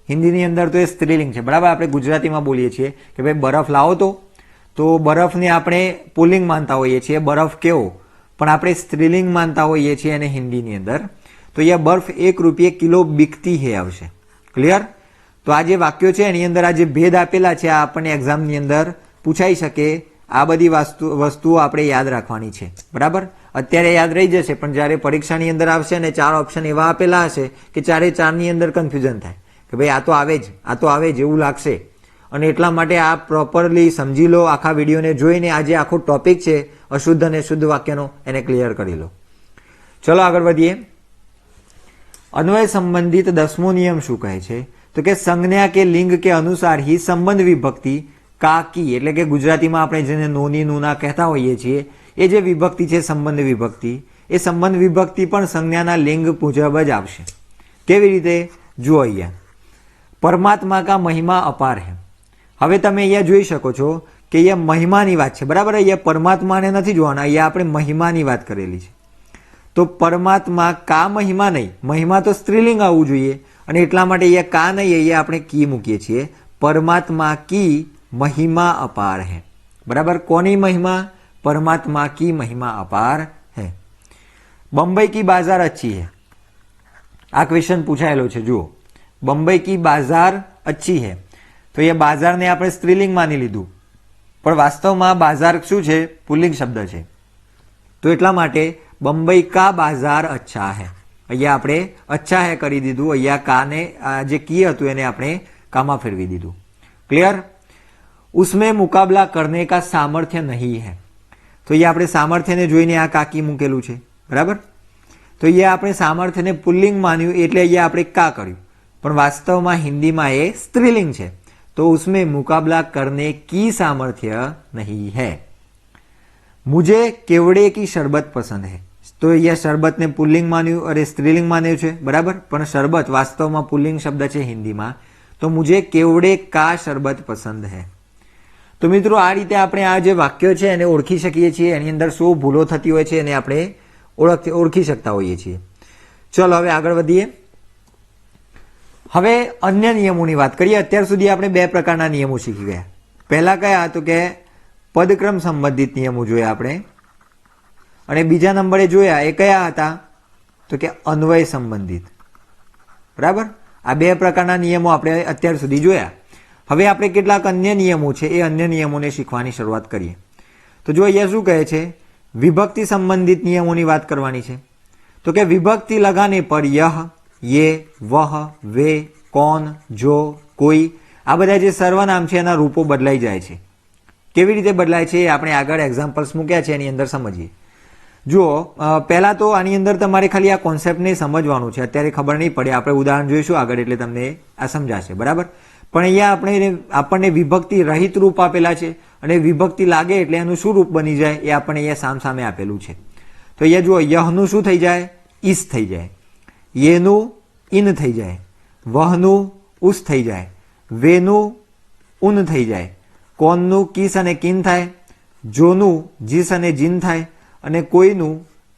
હિન્દીની અંદર તો એ સ્ત્રીલિંગ છે. બરાબર. આપણે ગુજરાતીમાં બોલીએ છીએ કે ભાઈ બરફ લાવો તો બરફને આપણે પુલ્લિંગ માનતા હોઈએ છીએ, બરફ કેવો, પણ આપણે સ્ત્રીલિંગ માનતા હોઈએ છીએ અને હિન્દીની અંદર. તો અહીંયા બર્ફ 1 રૂપિયે કિલો બિકતી હે આવશે. ક્લિયર. તો આ જે વાક્યો છે એની અંદર આ જે ભેદ આપેલા છે આ આપણને એક્ઝામની અંદર પૂછાઈ શકે. આ બધી વસ્તુઓ આપણે યાદ રાખવાની છે. બરાબર. અત્યારે યાદ રહી જશે, પણ જ્યારે પરીક્ષાની અંદર આવશે અને 4 ઓપ્શન એવા આપેલા હશે કે 4ની અંદર કન્ફ્યુઝન થાય કે ભાઈ આ તો આવે જ એવું લાગશે. અને એટલા માટે આ પ્રોપરલી સમજી લો, આખા વિડીયોને જોઈને આ જે આખો ટોપિક છે અશુદ્ધ અને શુદ્ધ વાક્યનો એને ક્લિયર કરી લો. ચલો આગળ વધીએ. અન્વય સંબંધિત 10મો નિયમ શું કહે છે, તો કે સંજ્ઞા કે લિંગ કે અનુસાર ही સંબંધ વિભક્તિ કાકી, એટલે કે ગુજરાતીમાં આપણે જેને નોની નુના કહેતા હોઈએ છીએ એ જે વિભક્તિ છે સંબંધ વિભક્તિ, એ સંબંધ વિભક્તિ પણ સંજ્ઞાના લિંગ મુજબ જ આવશે. કેવી રીતે, જુઓ અહીંયા પરમાત્મા કા મહિમા અપાર હે. હવે તમે અહીંયા જોઈ શકો છો કે અહીંયા મહિમાની વાત છે. બરાબર. અહીંયા પરમાત્માને નથી જોવાના, અહીંયા આપણે મહિમાની વાત કરેલી છે. તો પરમાત્મા કા મહિમા નહીં, મહિમા તો સ્ત્રીલિંગ આવવું જોઈએ અને એટલા માટે અહીંયા કા નહીં, અહીંયા આપણે કી મૂકીએ છીએ. પરમાત્મા કી મહિમા અપાર હે. બરાબર. કોની મહિમા, પરમાત્મા કી મહિમા અપાર હે. બંબઈ કી બાजार अच्छी है. આ ક્વેશ્ચન પૂછાયેલો છે. જુઓ બંબઈ કી બાजार अच्छी है, તો એ બાજારને આપણે સ્ત્રીલિંગ માની લીધું, પણ વાસ્તવમાં બાजार શું છે, પુલ્લિંગ શબ્દ છે. તો એટલા માટે બંબઈ કા બાजार અચ્છા હે, અહીંયા આપણે અચ્છા હે કરી દીધું. અહીંયા કાને જે કી હતું એને આપણે કામાં ફેરવી દીધું. ક્લિયર. ઉસમેં મુકાબલા કરને કા સામર્થ્ય નહીં હે, તો અહીંયા આપણે સામર્થ્યને જોઈને આ કાકી મૂકેલું છે. બરાબર. તો અહીંયા આપણે સામર્થ્યને પુલ્લિંગ માન્યું એટલે અહીંયા આપણે કા કર્યું, પણ વાસ્તવમાં હિન્દીમાં એ સ્ત્રીલિંગ છે. तो उसमें मुकाबला करने की सामर्थ्य नहीं है. मुझे केवड़े की शरबत पसंद है, तो અહીંયા શરબતને પુલ્લિંગ માન્યું અરે સ્ત્રીલિંગ માન્યું છે, બરાબર, પણ શરબત વાસ્તવમાં પુલ્લિંગ શબ્દ છે હિન્દીમાં, તો મુझे કેવડે કા શરબત પસંદ હૈ. તો મિત્રો આ રીતે આપણે આ જે વાક્ય છે એને ઓળખી શકીએ છીએ, એની અંદર શું ભૂલો થતી હોય છે એને આપણે ઓળખી શકતા હોઈએ છીએ. ચલો હવે આગળ વધીએ. હવે અન્ય નિયમોની વાત કરીએ. અત્યાર સુધી આપણે બે પ્રકારના નિયમો શીખી ગયા. પહેલા કયા તો કે પદક્રમ સંબંધિત નિયમો જોયા આપણે, અને બીજા નંબરે જોયા એ કયા હતા તો કે અન્વય સંબંધિત, બરાબર. આ બે પ્રકારના નિયમો આપણે અત્યાર સુધી જોયા. હવે આપણે કેટલાક અન્ય નિયમો છે એ અન્ય નિયમોને શીખવાની શરૂઆત કરીએ. તો જો અહીંયા શું કહે છે, વિભક્તિ સંબંધિત નિયમોની વાત કરવાની છે. તો કે વિભક્તિ लगाने पर यह, ये, वह, वे, कौन, जो, कोई આ બધા જે સર્વનામ છે એના રૂપો બદલાઈ જાય છે. કેવી રીતે બદલાય છે એ આપણે આગળ એક્ઝામ્પલ્સ મૂક્યા છે એની અંદર સમજીએ. જુઓ, પહેલા તો આની અંદર તમારે ખાલી આ કોન્સેપ્ટને સમજવાનું છે, અત્યારે ખબર નહીં પડે, આપણે ઉદાહરણ જોઈશું આગળ એટલે તમને આ સમજાશે, બરાબર. પણ અહીંયા આપણને વિભક્તિ રહિત રૂપ આપેલા છે, અને વિભક્તિ લાગે એટલે એનું શું રૂપ બની જાય એ આપણને અહીંયા સામે આપેલું છે. તો અહીંયા જુઓ, યહનું શું થઈ જાય, ઈસ થઈ જાય, યેનું ઇન થઈ જાય, વહનું ઉસ થઈ જાય, વેનું ઉન થઈ જાય, કોનનું કિસ અને કિન થાય, જોનું જીસ અને જીન થાય, અને કોઈનું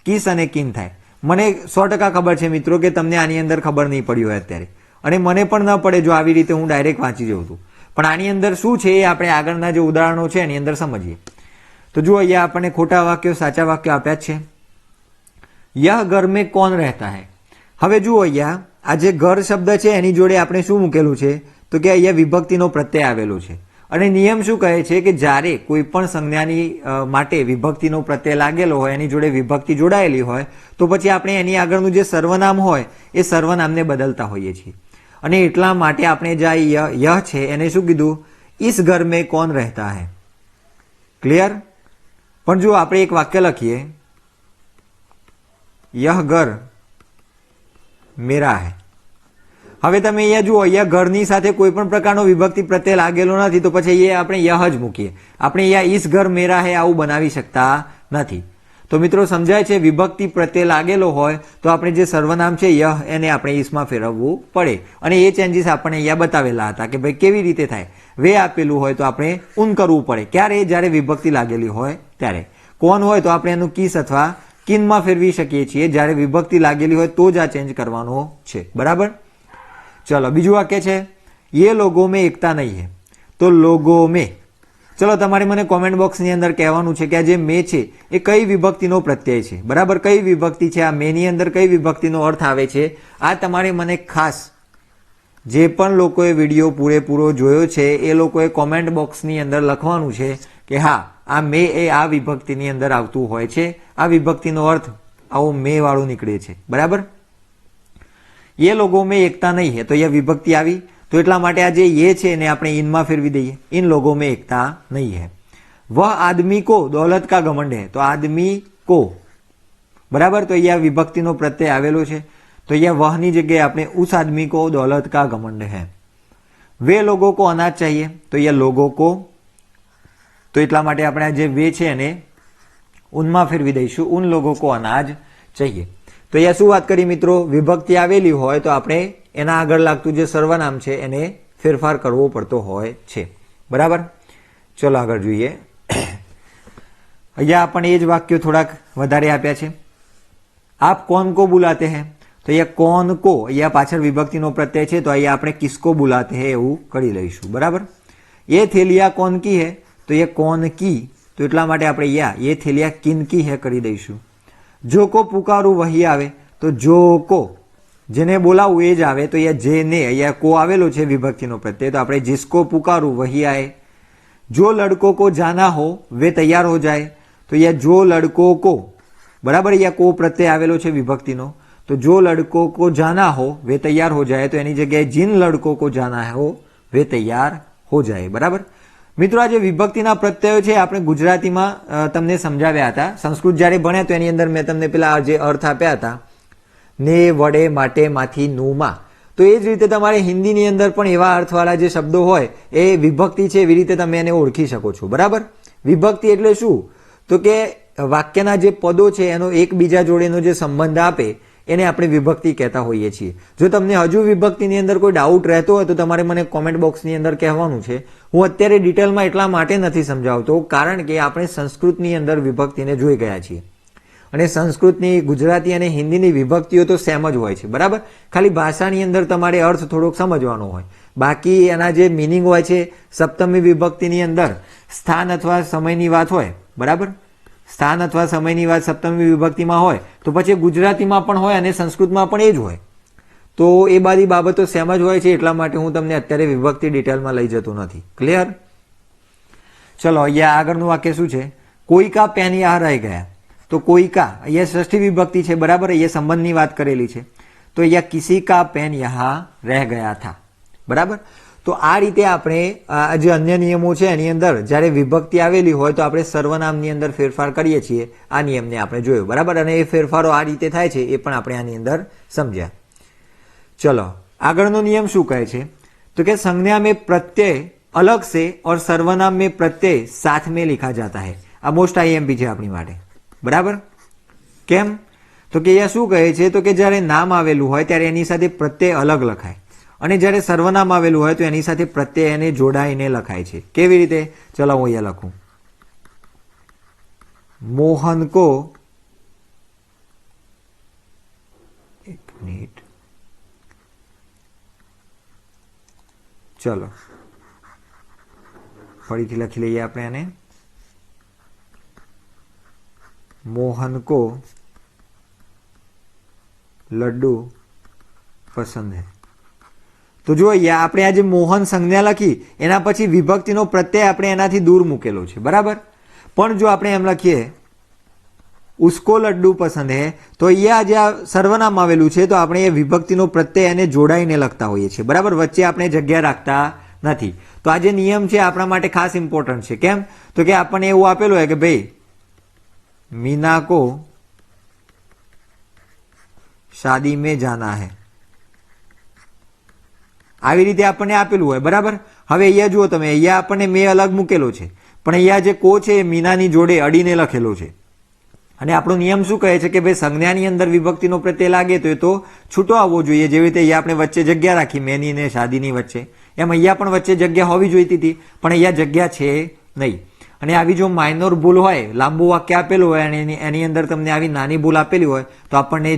કિસ અને કિન થાય. મને 100% ખબર છે મિત્રો કે તમને આની અંદર ખબર નહીં પડી હોય અત્યારે, અને મને પણ ન પડે જો આવી રીતે હું ડાયરેક્ટ વાંચી જઉં છું. પણ આની અંદર શું છે એ આપણે આગળના જે ઉદાહરણો છે એની અંદર સમજીએ. તો જુઓ, અહીંયા આપણને ખોટા વાક્યો સાચા વાક્યો આપ્યા છે. યહ ઘર મેં કોણ રહેતા હૈ. હવે જુઓ, અહીંયા આ જે ઘર શબ્દ છે એની જોડે આપણે શું મૂકેલું છે તો કે અહીંયા વિભક્તિનો પ્રત્યય આવેલો છે, અને નિયમ શું કહે છે કે જ્યારે કોઈ પણ સંજ્ઞાની માટે વિભક્તિનો પ્રત્યય લાગેલો હોય, એની જોડે વિભક્તિ જોડાયેલી હોય, તો પછી આપણે એની આગળનું જે સર્વનામ હોય એ સર્વનામને બદલતા હોઈએ છીએ. અને એટલા માટે આપણે જે યહ છે એને શું કીધું, ઇસ ઘર મેં કોણ રહેતા હૈ. ક્લિયર. પણ જો આપણે એક વાક્ય લખીએ, યહ ઘર મેરા હૈ. હવે તમે અહીંયા જુઓ, અહીંયા ઘરની સાથે કોઈ પણ પ્રકારનો વિભક્તિ પ્રત્યય લાગેલો નથી, તો પછી એ આપણે યહ જ મૂકીએ. આપણે અહીંયા ઈસ ઘર મેરા હે આવું બનાવી શકતા નથી. તો મિત્રો સમજાય છે, વિભક્તિ પ્રત્યય લાગેલો હોય તો આપણે જે સર્વનામ છે યહ એને આપણે ઈસમાં ફેરવવું પડે, અને એ ચેન્જીસ આપણને અહીંયા બતાવેલા હતા કે ભાઈ કેવી રીતે થાય. વે આપેલું હોય તો આપણે ઉન કરવું પડે, ક્યારે, જ્યારે વિભક્તિ લાગેલી હોય ત્યારે. કોણ હોય તો આપણે એનું કિસ અથવા કિનમાં ફેરવી શકીએ છીએ, જ્યારે વિભક્તિ લાગેલી હોય તો જ આ ચેન્જ કરવાનો છે, બરાબર. ચલો બીજું વાક્ય છે, ये लोगों में एकता नहीं है. તો લોગો મેં, ચલો તમારે મને કોમેન્ટ બોક્સની અંદર કહેવાનું છે કે આ જે મે છે એ કઈ વિભક્તિનો પ્રત્યય છે, બરાબર. કઈ વિભક્તિ છે, આ મેની અંદર કઈ વિભક્તિનો અર્થ આવે છે, આ તમારે મને ખાસ, જે પણ લોકોએ વિડીયો પૂરેપૂરો જોયો છે એ લોકોએ કોમેન્ટ બોક્સની અંદર લખવાનું છે કે હા, આ મે એ આ વિભક્તિની અંદર આવતું હોય છે, આ વિભક્તિનો અર્થ આવો મે વાળો નીકળે છે, બરાબર. ये लोगों में एकता नहीं है, तो यह विभक्ति આવી, तो એટલા માટે આ જે ये છે એને આપણે ઇનમાં ફેરવી દઈએ, इन लोगों में एकता नहीं है. वह आदमी को दौलत का घमंड है, तो आदमी को, बराबर. तो અહીંયા વિભક્તિનો પ્રત્યય આવેલો છે, તો અહીંયા વહની જગ્યાએ આપણે उस आदमी को दौलत का घमंड है. वे लोगों को अनाज चाहिए, तो અહીંયા लोगों को, તો એટલા માટે આપણે આ જે વે છે એને ઉનમાં ફેરવી દઈશું, उन लोगों को अनाज चाहिए. તો અહીંયા શું વાત કરી મિત્રો, વિભક્તિ આવેલી હોય તો આપણે એના આગળ લાગતું જે સર્વનામ છે એને ફેરફાર કરવો પડતો હોય છે, બરાબર. ચલો આગળ જોઈએ. અહીંયા આપણને એ જ વાક્યો થોડાક વધારે આપ્યા છે. આપ કોન કો બુલાતે હૈ, તો અહીંયા કોન કો, અહીંયા પાછળ વિભક્તિનો પ્રત્યય છે, તો અહીંયા આપણે કિસકો બુલાતે હૈ એવું કરી લઈશું, બરાબર. એ થેલિયા કોન કી હૈ, તો એ કોન કી, તો એટલા માટે આપણે અહીંયા એ થેલિયા કિન કી હૈ કરી દઈશું. જો કો પુકારું વહી આવે, તો જો કો, જેને બોલાવું એ જ આવે, તો અહીંયા જેને, અહીંયા કો આવેલો છે વિભક્તિનો પ્રત્યય, તો આપણે जिसको પુકારું વહી આए. જો લડકો કો જાના હો વે તૈયાર હો જાય, તો અહીંયા જો લડકો કો, બરાબર, અહીંયા કો પ્રત્યય આવેલો છે વિભક્તિનો, તો જો લડકો કો જાના હો વે તૈયાર હો જાય, તો એની જગ્યાએ जिन લડકો કો જાના હો વે તૈયાર હો જાય, બરાબર. મિત્રો આ જે વિભક્તિના પ્રત્યયો છે આપણે ગુજરાતીમાં તમને સમજાવ્યા હતા. સંસ્કૃત જ્યારે ભણ્યા તો એની અંદર મેં તમને પેલા જે અર્થ આપ્યા હતા, ને, વડે, માટે, માંથી, નુમાં, તો એ જ રીતે તમારે હિન્દીની અંદર પણ એવા અર્થવાળા જે શબ્દો હોય એ વિભક્તિ છે એવી રીતે તમે એને ઓળખી શકો છો, બરાબર. વિભક્તિ એટલે શું, તો કે વાક્યના જે પદો છે એનો એકબીજા જોડેનો જે સંબંધ આપે એને આપણે વિભક્તિ કહેતા હોઈએ છીએ. જો તમને હજુ વિભક્તિની અંદર કોઈ ડાઉટ રહેતો હોય તો તમારે મને કોમેન્ટ બોક્સની અંદર કહેવાનું છે. હું અત્યારે ડિટેલમાં એટલા માટે નથી સમજાવતો કારણ કે આપણે સંસ્કૃતની અંદર વિભક્તિને જોઈ ગયા છીએ અને સંસ્કૃતની, ગુજરાતી અને હિન્દીની વિભક્તિઓ તો સેમ જ હોય છે, બરાબર. ખાલી ભાષાની અંદર તમારે અર્થ થોડોક સમજવાનો હોય, બાકી એના જે મિનિંગ હોય છે. સપ્તમી વિભક્તિની અંદર સ્થાન અથવા સમયની વાત હોય, બરાબર. સ્થાન અથવા સમયની વાત સપ્તમી વિભક્તિમાં હોય તો પછી ગુજરાતીમાં પણ હોય અને સંસ્કૃતમાં પણ એ જ હોય. તો એ બધી બાબતો સેમ જ હોય છે, એટલા માટે હું તમને અત્યારે વિભક્તિ ડિટેલમાં લઈ જતો નથી. ક્લિયર? ચલો, અહીંયા આગળનું વાક્ય શું છે? કોઈ કા પેન યહાં રહી ગયા. તો કોઈ કા અહીંયા ષષ્ઠી વિભક્તિ છે, બરાબર. અહીંયા સંબંધની વાત કરેલી છે. તો અહીંયા કિસી કા પેન યહાં રહ ગયા થા, બરાબર. તો આ રીતે આપણે જે અન્ય નિયમો છે એની અંદર જ્યારે વિભક્તિ આવેલી હોય તો આપણે સર્વનામની અંદર ફેરફાર કરીએ છીએ. આ નિયમને આપણે જોયો, બરાબર. અને એ ફેરફારો આ રીતે થાય છે એ પણ આપણે આની અંદર સમજ્યા. ચલો, આગળનો નિયમ શું કહે છે? તો કે संज्ञा में प्रत्यय अलग से और सर्वनाम में प्रत्यय साथ में लिखा जाता है. આ મોસ્ટ આઈએમપી છે આપણી માટે, બરાબર. કેમ? તો કે અહીંયા શું કહે છે? તો કે જ્યારે નામ આવેલું હોય ત્યારે એની સાથે પ્રત્યય અલગ લખાય અને જ્યારે સર્વનામ આવેલું હોય તો એની સાથે પ્રત્યય એને જોડાઈને લખાય છે. કેવી રીતે? ચલો હું અહીંયા લખું. મોહન કો, એક મિનિટ, ચલો ફરીથી લખી લઈએ આપણે આને. મોહન કો લડ્ડુ પસંદ હૈ. તો જો અહીંયા આપણે આ જે મોહન સંજ્ઞા લખી એના પછી વિભક્તિનો પ્રત્યય આપણે એનાથી દૂર મૂકેલો છે, બરાબર. પણ જો આપણે એમ લખીએ ઉસકો લડ્ડુ પસંદ હે તો અહીંયા જે આ સર્વનામ આવેલું છે તો આપણે એ વિભક્તિનો પ્રત્યય એને જોડાઈને લખતા હોઈએ છીએ, બરાબર. વચ્ચે આપણે જગ્યા રાખતા નથી. તો આ જે નિયમ છે આપણા માટે ખાસ ઇમ્પોર્ટન્ટ છે. કેમ? તો કે આપણને એવું આપેલું હોય કે ભાઈ मीना को शादी में जाना है, આવી રીતે આપણને આપેલું હોય, બરાબર. હવે અહીંયા જુઓ તમે, અહીંયા આપણને મેં અલગ મૂકેલો છે પણ અહીંયા જે કો છે એ મીનાની જોડે અડીને લખેલો છે. અને આપણો નિયમ શું કહે છે કે ભાઈ સંજ્ઞાની અંદર વિભક્તિનો પ્રત્યય લાગે તો એ તો છૂટો આવવો જોઈએ. જેવી રીતે અહીંયા આપણે વચ્ચે જગ્યા રાખી મેની ને શાદીની વચ્ચે, એમ અહીંયા પણ વચ્ચે જગ્યા હોવી જોઈતી હતી પણ અહીંયા જગ્યા છે નહીં. અને આવી જો માઇનોર ભૂલ હોય, લાંબુ વાક્ય આપેલું હોય અને એની અંદર તમને આવી નાની ભૂલ આપેલી હોય તો આપણને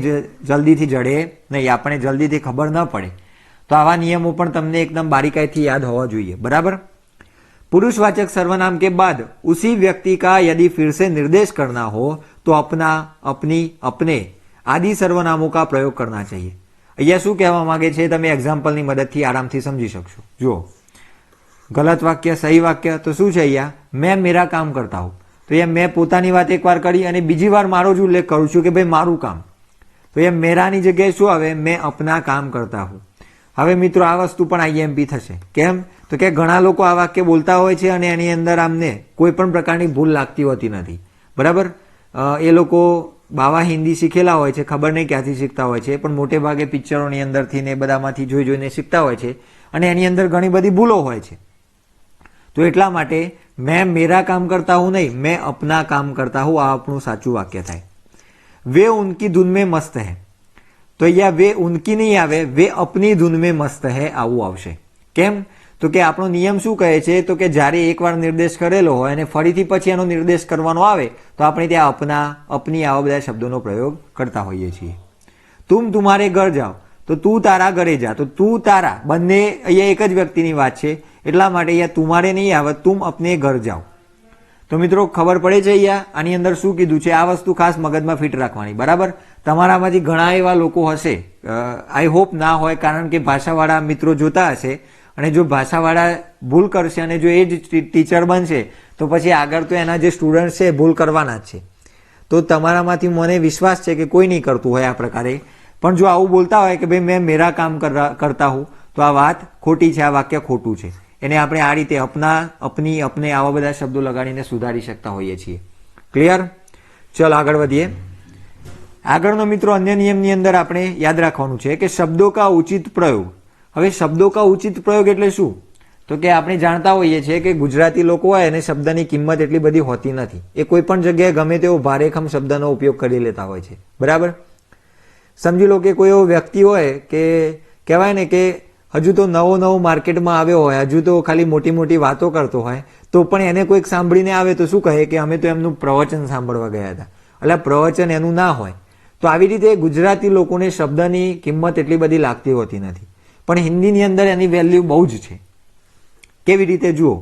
જલ્દીથી જડે નહીં, આપણને જલ્દીથી ખબર ન પડે. તો આવા નિયમો પણ તમને એકદમ બારીકાઈથી યાદ હોવા જોઈએ, બરાબર. पुरुषवाचक सर्वनाम के बाद उसी व्यक्ति का यदि फिर से निर्देश करना हो तो अपना, अपनी, अपने आदि सर्वनामों का प्रयोग करना चाहिए. અહીંયા શું કહેવા માંગે છે તમે એક્ઝામ્પલની મદદથી આરામથી સમજી શકશો. જુઓ, ગલત વાક્ય, સહી વાક્ય. તો શું છે અહીંયા? મેં મેરા કામ કરતા હું. તો અહીંયા મેં પોતાની વાત એકવાર કરી અને બીજી વાર મારો જ ઉલ્લેખ કરું છું કે ભાઈ મારું કામ. તો એ મેરાની જગ્યાએ શું આવે? મેં અપના કામ કરતા હું. હવે મિત્રો આ વસ્તુ પણ આઈએમપી થશે. કેમ? તો કે ઘણા લોકો આ વાક્ય બોલતા હોય છે અને એની અંદર આમને કોઈ પણ પ્રકારની ભૂલ લાગતી હોતી નથી, બરાબર. એ લોકો બાવા હિન્દી શીખેલા હોય છે, ખબર નહીં ક્યાંથી શીખતા હોય છે, પણ મોટે ભાગે પિક્ચરોની અંદરથી ને બધામાંથી જોઈ જોઈને શીખતા હોય છે અને એની અંદર ઘણી બધી ભૂલો હોય છે. તો એટલા માટે મેં મેરા કામ કરતા હું નહીં, મેં અપના કામ કરતા હું, આ આપણું સાચું વાક્ય થાય. વે ઉનકી ધૂન મેં મસ્ત હૈ. તો અહીંયા વે ઉનકી નહીં આવે, વે અપની ધૂન મેં મસ્ત હૈ આવું આવશે. કેમ? તો કે આપણો નિયમ શું કહે છે? તો કે જ્યારે એકવાર નિર્દેશ કરેલો હોય અને ફરીથી પછી એનો નિર્દેશ કરવાનો આવે તો આપણે ત્યાં અપના, અપની આવા બધા શબ્દોનો પ્રયોગ કરતા હોઈએ છીએ. તુમ તુમારે ઘર જાઓ તો તું તારા ઘરે જા. તો તું તારા બંને અહીંયા એક જ વ્યક્તિની વાત છે એટલા માટે અહીંયા તુમારે નહીં આવે, તુમ અપને ઘર જાઓ. તો મિત્રો ખબર પડે છે અહીંયા આની અંદર શું કીધું છે? આ વસ્તુ ખાસ મગજમાં ફિટ રાખવાની, બરાબર. તમારામાંથી ઘણા એવા લોકો હશે, આઈ હોપ ના હોય, કારણ કે ભાષાવાળા મિત્રો જોતા હશે અને જો ભાષાવાળા ભૂલ કરશે અને જો એ જ ટીચર બનશે તો પછી આગળ તો એના જે સ્ટુડન્ટ છે ભૂલ કરવાના જ છે. તો તમારામાંથી મને વિશ્વાસ છે કે કોઈ નહીં કરતું હોય આ પ્રકારે. પણ જો આવું બોલતા હોય કે ભાઈ મેં મેરા કામ કરતા હું, તો આ વાત ખોટી છે, આ વાક્ય ખોટું છે. એને આપણે આ રીતે અપના, અપની, અપને આવા બધા શબ્દો લગાડીને સુધારી શકતા હોઈએ છીએ. ક્લિયર? ચલ આગળ વધીએ. આગળનો મિત્રો અન્ય નિયમની અંદર આપણે યાદ રાખવાનું છે કે શબ્દો કા ઉચિત પ્રયોગ. હવે શબ્દો કા ઉચિત પ્રયોગ એટલે શું? તો કે આપણે જાણતા હોઈએ છીએ કે ગુજરાતી લોકો હોય એને શબ્દની કિંમત એટલી બધી હોતી નથી. એ કોઈ પણ જગ્યાએ ગમે તેવો ભારેખમ શબ્દનો ઉપયોગ કરી લેતા હોય છે. બરાબર? સમજી લો કે કોઈ એવો વ્યક્તિ હોય કે કહેવાય ને કે હજુ તો નવો માર્કેટમાં આવ્યો હોય, હજુ તો ખાલી મોટી મોટી વાતો કરતો હોય, તો પણ એને કોઈક સાંભળીને આવે તો શું કહે કે અમે તો એમનું પ્રવચન સાંભળવા ગયા હતા. એટલે પ્રવચન એનું ના હોય. તો આવી રીતે ગુજરાતી લોકોને શબ્દની કિંમત એટલી બધી લાગતી હોતી નથી, પણ હિન્દીની અંદર એની વેલ્યુ બહુ જ છે. કેવી રીતે જુઓ,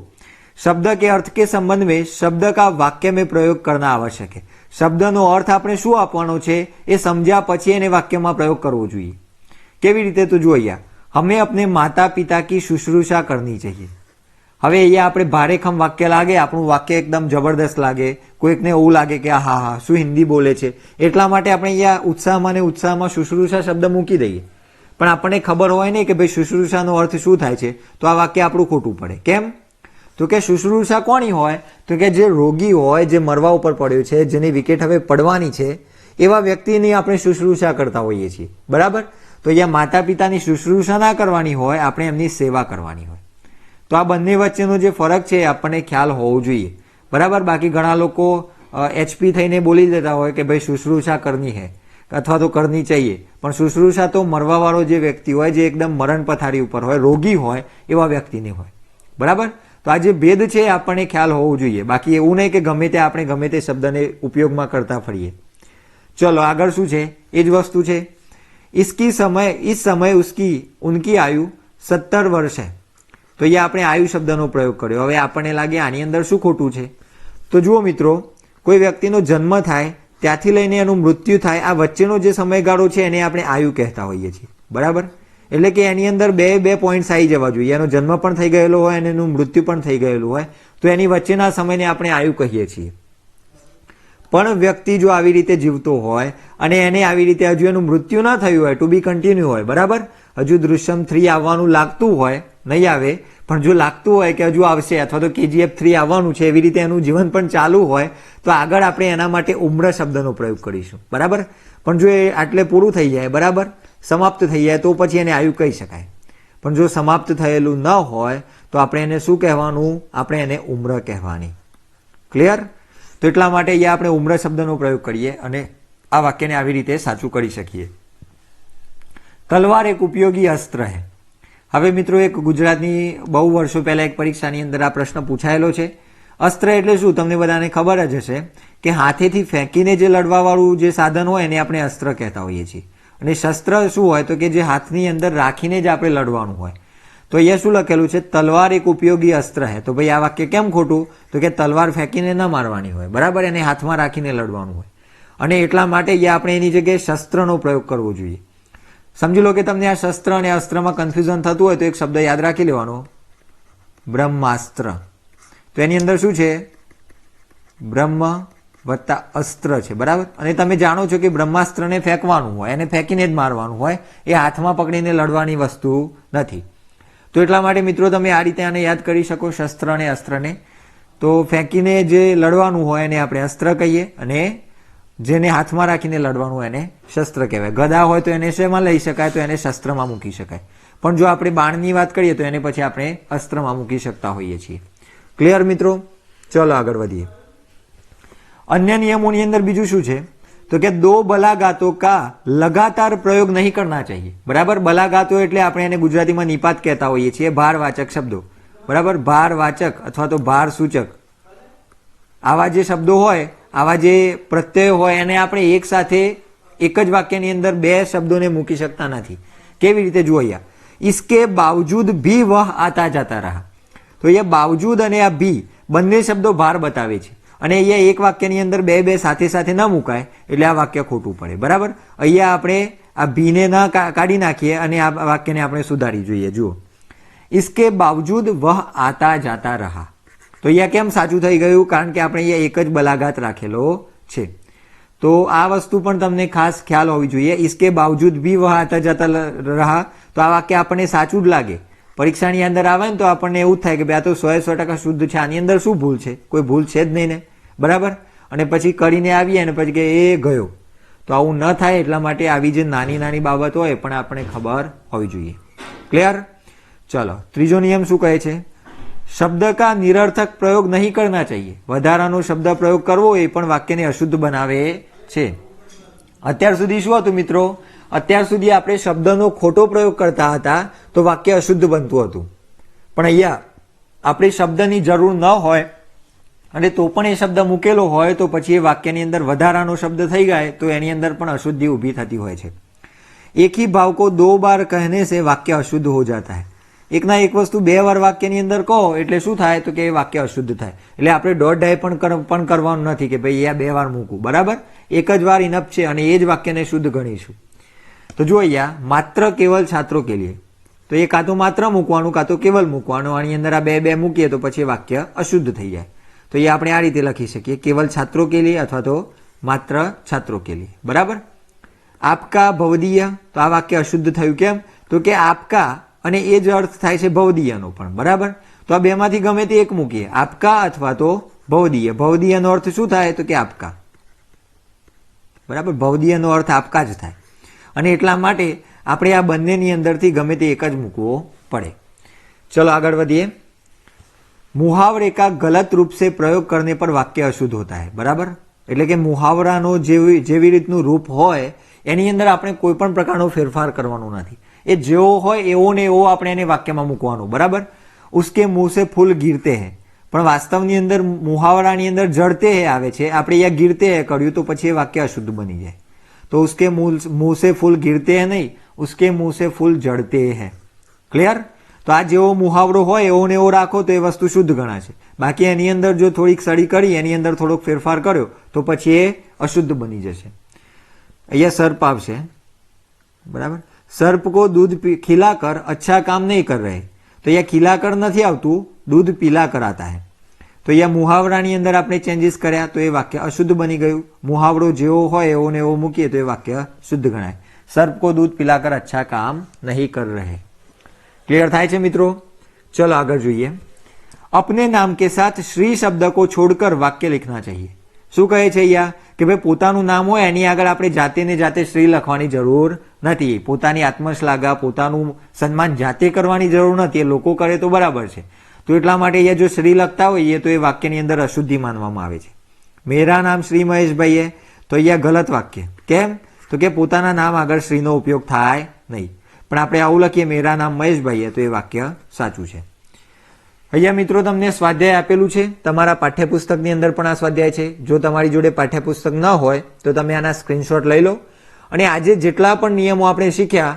शब्द के अर्थ के संबंध में शब्द का वाक्य में प्रयोग करना आवश्यक है. શબ્દનો અર્થ આપણે શું આપવાનો છે એ સમજ્યા પછી એને વાક્યમાં પ્રયોગ કરવો જોઈએ. કેવી રીતે તો જોઈએ, હમે અપને માતા પિતા કી શુશ્રૂષા કરनी चाहिए. હવે અહીંયા આપણે ભારેખમ વાક્ય લાગે, આપણું વાક્ય એકદમ જબરદસ્ત લાગે, કોઈકને એવું લાગે કે હા હા શું હિન્દી બોલે છે, એટલા માટે આપણે અહીંયા ઉત્સાહમાં શુશ્રૂષા શબ્દ મૂકી દઈએ. પણ આપણને ખબર હોય નહીં કે ભાઈ શુશ્રૂષાનો અર્થ શું થાય છે, તો આ વાક્ય આપણું ખોટું પડે. કેમ? તો કે શુશ્રૂષા કોની હોય? તો કે જે રોગી હોય, જે મરવા ઉપર પડ્યો છે, જેની વિકેટ હવે પડવાની છે, એવા વ્યક્તિની આપણે શુશ્રૂષા કરતા હોઈએ છીએ. બરાબર? તો અહીંયા માતા પિતાની શુશ્રૂષા ના કરવાની હોય, આપણે એમની સેવા કરવાની હોય. તો આ બંને વચ્ચેનો જે ફરક છે એ આપણને ખ્યાલ હોવો જોઈએ. બરાબર? બાકી ઘણા લોકો એચપી થઈને બોલી દેતા હોય કે ભાઈ શુશ્રૂષા કરની હે અથવા તો કરની ચાહીએ, પણ શુશ્રૂષા તો મરવાવાળો જે વ્યક્તિ હોય, જે એકદમ મરણ પથારી ઉપર હોય, રોગી હોય, એવા વ્યક્તિની હોય. બરાબર? તો આ જે ભેદ છે એ આપણને ખ્યાલ હોવો જોઈએ. બાકી એવું નહીં કે ગમે તે આપણે ગમે તે શબ્દને ઉપયોગમાં કરતા ફરીએ. ચલો આગળ શું છે, એ જ વસ્તુ છે. इस समय उनकी आयु 70 વર્ષ है. તો અહીંયા આપણે આયુ શબ્દનો પ્રયોગ કર્યો. હવે આપણને લાગે આની અંદર શું ખોટું છે? તો જુઓ મિત્રો, કોઈ વ્યક્તિનો જન્મ થાય ત્યાંથી લઈને એનું મૃત્યુ થાય, આ વચ્ચેનો જે સમયગાળો છે એને આપણે આયુ કહેતા હોઈએ છીએ. બરાબર? એટલે કે એની અંદર બે પોઈન્ટ્સ આવી જવા જોઈએ. એનો જન્મ પણ થઈ ગયેલો હોય અને એનું મૃત્યુ પણ થઈ ગયેલું હોય, તો એની વચ્ચેના સમયને આપણે આયુ કહીએ છીએ. પણ વ્યક્તિ જો આવી રીતે જીવતો હોય અને એને આવી રીતે હજુ એનું મૃત્યુ ના થયું હોય, ટુ બી કન્ટિન્યુ હોય, બરાબર, હજુ દૃશ્યમ 3 આવવાનું લાગતું હોય, નહીં આવે, પણ જો લાગતું હોય કે હજુ આવશે અથવા તો KGF 3 આવવાનું છે, એવી રીતે એનું જીવન પણ ચાલુ હોય, તો આગળ આપણે એના માટે ઉમ્ર શબ્દનો પ્રયોગ કરીશું. બરાબર? પણ જો એ આટલે પૂરું થઈ જાય, બરાબર, સમાપ્ત થઈ જાય, તો પછી એને આયુ કહી શકાય. પણ જો સમાપ્ત થયેલું ન હોય તો આપણે એને શું કહેવાનું? આપણે એને ઉમ્ર કહેવાની. ક્લિયર? તો એટલા માટે અહીંયા આપણે ઉમ્ર શબ્દનો પ્રયોગ કરીએ અને આ વાક્યને આવી રીતે સાચું કરી શકીએ. તલવાર એક ઉપયોગી અસ્ત્ર હૈ. હવે મિત્રો, એક ગુજરાતની બહુ વર્ષો પહેલા એક પરીક્ષાની અંદર આ પ્રશ્ન પૂછાયેલો છે. અસ્ત્ર એટલે શું? તમને બધાને ખબર જ હશે કે હાથેથી ફેંકીને જે લડવાવાળું જે સાધન હોય એને આપણે અસ્ત્ર કહેતા હોઈએ છીએ. અને શસ્ત્ર શું હોય? તો કે જે હાથની અંદર રાખીને જ આપણે લડવાનું હોય. તો અહીંયા શું લખેલું છે? તલવાર એક ઉપયોગી અસ્ત્ર હે. તો ભાઈ આ વાક્ય કેમ ખોટું? તો કે તલવાર ફેંકીને ન મારવાની હોય, બરાબર, એને હાથમાં રાખીને લડવાનું હોય. અને એટલા માટે અહીંયા આપણે એની જગ્યાએ શસ્ત્રનો પ્રયોગ કરવો જોઈએ. સમજી લો કે તમને આ શસ્ત્ર અને અસ્ત્રમાં કન્ફ્યુઝન થતું હોય તો એક શબ્દ યાદ રાખી લેવાનો, બ્રહ્માસ્ત્ર. તો એની અંદર શું છે? બ્રહ્મ વત્તા અસ્ત્ર છે. બરાબર? અને તમે જાણો છો કે બ્રહ્માસ્ત્રને ફેંકવાનું હોય, એને ફેંકીને જ મારવાનું હોય, એ હાથમાં પકડીને લડવાની વસ્તુ નથી. તો એટલા માટે મિત્રો તમે આ રીતે આને યાદ કરી શકો, શસ્ત્ર અને અસ્ત્રને. તો ફેંકીને જે લડવાનું હોય એને આપણે અસ્ત્ર કહીએ, અને જેને હાથમાં રાખીને લડવાનું હોય એને શસ્ત્ર કહેવાય. ગદા હોય તો એને શેમાં લઈ શકાય? તો એને શસ્ત્રમાં મૂકી શકાય. પણ જો આપણે બાણની વાત કરીએ તો એને પછી આપણે અસ્ત્રમાં મૂકી શકતા હોઈએ છીએ. ક્લિયર મિત્રો? ચલો આગળ વધીએ. अन्य नियमों ની અંદર બીજું શું છે? તો કે દો બલાગાતો કા લગાતાર પ્રયોગ નહીં કરના चाहिए. બરાબર? બલાગાતો એટલે આપણે એને ગુજરાતીમાં નિપાત કહેતા હોઈએ છીએ, ભારવાચક શબ્દો. બરાબર? ભારવાચક અથવા તો ભાર સૂચક આવા જે શબ્દો હોય, આવા જે પ્રત્યયો હોય, એને આપણે એક સાથે એક જ વાક્યની અંદર બે શબ્દોને મૂકી શકતા નથી. કેવી રીતે? જુઓ અહીંયા, इसके बावजूद भी वह आता जाता रहा. તો અહીંયા બાવજૂદ અને આ ભી બંને શબ્દો ભાર બતાવે છે, અને અહીંયા એક વાક્યની અંદર બે સાથે સાથે ન મુકાય, એટલે આ વાક્ય ખોટું પડે. બરાબર? અહીંયા આપણે આ ભીને ન કાઢી નાખીએ અને આ વાક્યને આપણે સુધારી જોઈએ. જુઓ, इसके बावजूद वह आता जाता रहा. તો અહીંયા કેમ સાચું થઈ ગયું? કારણ કે આપણે અહીંયા એક જ બલાગાત રાખેલો છે. તો આ વસ્તુ પણ તમને ખાસ ખ્યાલ હોવી જોઈએ. इसके बावजूद भी वह आता जाता रहा, તો આ વાક્ય આપણને સાચું જ લાગે. પરીક્ષાની અંદર આવે ને તો આપણને એવું જ થાય કે ભાઈ આ તો 100% શુદ્ધ છે, આની અંદર શું ભૂલ છે? કોઈ ભૂલ છે જ નહીં ને. બરાબર? અને પછી કરીને આવીએ અને પછી કે એ ગયો. તો આવું ન થાય એટલા માટે આવી જે નાની નાની બાબત હોય પણ આપણે ખબર હોવી જોઈએ. ક્લિયર? ચલો ત્રીજો નિયમ શું કહે છે? शब्द का निरर्थक प्रयोग नहीं करना चाहिए। વધારાનો શબ્દ પ્રયોગ કરવો એ પણ વાક્યને અશુદ્ધ બનાવે છે। અત્યાર સુધી શું હતું મિત્રો? અત્યાર સુધી આપણે શબ્દનો ખોટો પ્રયોગ કરતા હતા તો વાક્ય અશુદ્ધ બનતું હતું, પણ અહીંયા આપણે શબ્દની જરૂર ન હોય અને તો પણ એ શબ્દ મૂકેલો હોય તો પછી એ વાક્યની અંદર વધારાનો શબ્દ થઈ જાય તો એની અંદર પણ અશુદ્ધિ ઊભી થતી હોય છે। एक ही भाव को 2 बार कहने से वाक्य अशुद्ध हो जाता है। એકના એક વસ્તુ 2 વાર વાક્યની અંદર કહો એટલે શું થાય તો કે એ વાક્ય અશુદ્ધ થાય। એટલે આપણે દોઢ ડાય પણ કરવાનું નથી કે ભાઈ આ 2 વાર મૂકું, બરાબર? એક જ વાર ઇનફ છે અને એ જ વાક્યને શુદ્ધ ગણીશું। તો જો અહીંયા માત્ર કેવલ છાત્રો કે લીએ તો એ કાં તો માત્ર મૂકવાનું કાં તો કેવલ મૂકવાનું, આની અંદર આ 2 મૂકીએ તો પછી વાક્ય અશુદ્ધ થઈ જાય। તો એ આપણે આ રીતે લખી શકીએ, કેવલ છાત્રો કે લીએ અથવા તો માત્ર છાત્રો કે લીએ, બરાબર? આપકા ભવદીય, તો આ વાક્ય અશુદ્ધ થયું કેમ? તો કે આપકા અને એ જ અર્થ થાય છે ભવદીયનો પણ, બરાબર? તો આ બેમાંથી ગમે તે એક મૂકીએ, આપકા અથવા તો ભવદીય। ભવદીયનો અર્થ શું થાય તો કે આપકા, બરાબર? ભવદીયનો અર્થ આપકા જ થાય અને એટલા માટે આપણે આ બંનેની અંદરથી ગમે તે એક જ મૂકવો પડે। ચલો આગળ વધીએ। मुहावरे का गलत रूप से प्रयोग करने पर वाक्य अशुद्ध होता है, बराबर? એટલે કે મુહાવરાનો જેવી રીતનું રૂપ હોય એની અંદર આપણે કોઈ પણ પ્રકારનો ફેરફાર કરવાનો નથી, એ જેવો હોય એવો ને એવો આપણે એને વાક્યમાં મૂકવાનો, બરાબર? ઉસકે મુંહ સે ફૂલ ગીરતે હે, પણ વાસ્તવની અંદર મુહાવરાની અંદર જડતે હે આવે છે, આપણે અહીંયા ગીરતે હે કર્યું તો પછી એ વાક્ય અશુદ્ધ બની જાય। તો ઉસકે મુંહ से फूल गिरते हैं नहीं, उसके मुंह से फूल जड़ते हैं। क्लियर? तो आ जेवो मुहावरो होय एवो ने एवो राखो तो ए वस्तु शुद्ध गणाशे। बाकी एनी अंदर जो थोड़ीक सड़ी करी एनी अंदर थोड़ोक फेरफार कर्यो तो पछी ए अशुद्ध बनी जशे। अहींया सर्प आवशे, बराबर? सर्प को दूध खिलाकर अच्छा काम नहीं कर रहे, तो अहींया खिलाकर नहीं आवतुं, दूध पिलाकर आता है। तो अहींया मुहावरानी अंदर आपणे चेन्जीस कर्या तो ए वाक्य अशुद्ध बनी गयुं। मुहावरो जेवो होय एवो ने एवो मूकीए तो ए वाक्य शुद्ध गणाय। सर्प को दूध पिलाकर अच्छा काम नहीं कर रहे। क्लियर थाय छे मित्रों? चलो आगे જોઈએ। अपने नाम के साथ श्री शब्द को छोड़कर वाक्य लिखना चाहिए। શું કહે છે અહીંયા કે ભાઈ પોતાનું નામ હોય એની આગળ આપણે જાતે ને જાતે શ્રી લખવાની જરૂર નથી, પોતાની આત્મશ્લાઘા પોતાનું સન્માન જાતે કરવાની જરૂર નથી, એ લોકો કરે તો બરાબર છે। તો એટલા માટે અહીંયા જો શ્રી લખતા હોઈએ તો એ વાક્યની અંદર અશુદ્ધિ માનવામાં આવે છે। મેરા નામ શ્રી મહેશભાઈ है તો અહીંયા ગલત વાક્ય, કેમ? તો કે પોતાના નામ આગળ શ્રીનો ઉપયોગ થાય નહીં, પણ આપણે આવું લખીએ મેરા નામ મહેશભાઈ है તો એ વાક્ય સાચું છે। અહીંયા મિત્રો તમને સ્વાધ્યાય આપેલું છે, તમારા પાઠ્યપુસ્તકની અંદર પણ આ સ્વાધ્યાય છે। જો તમારી જોડે પાઠ્યપુસ્તક ન હોય તો તમે આના સ્ક્રીનશોટ લઈ લો અને આજે જેટલા પણ નિયમો આપણે શીખ્યા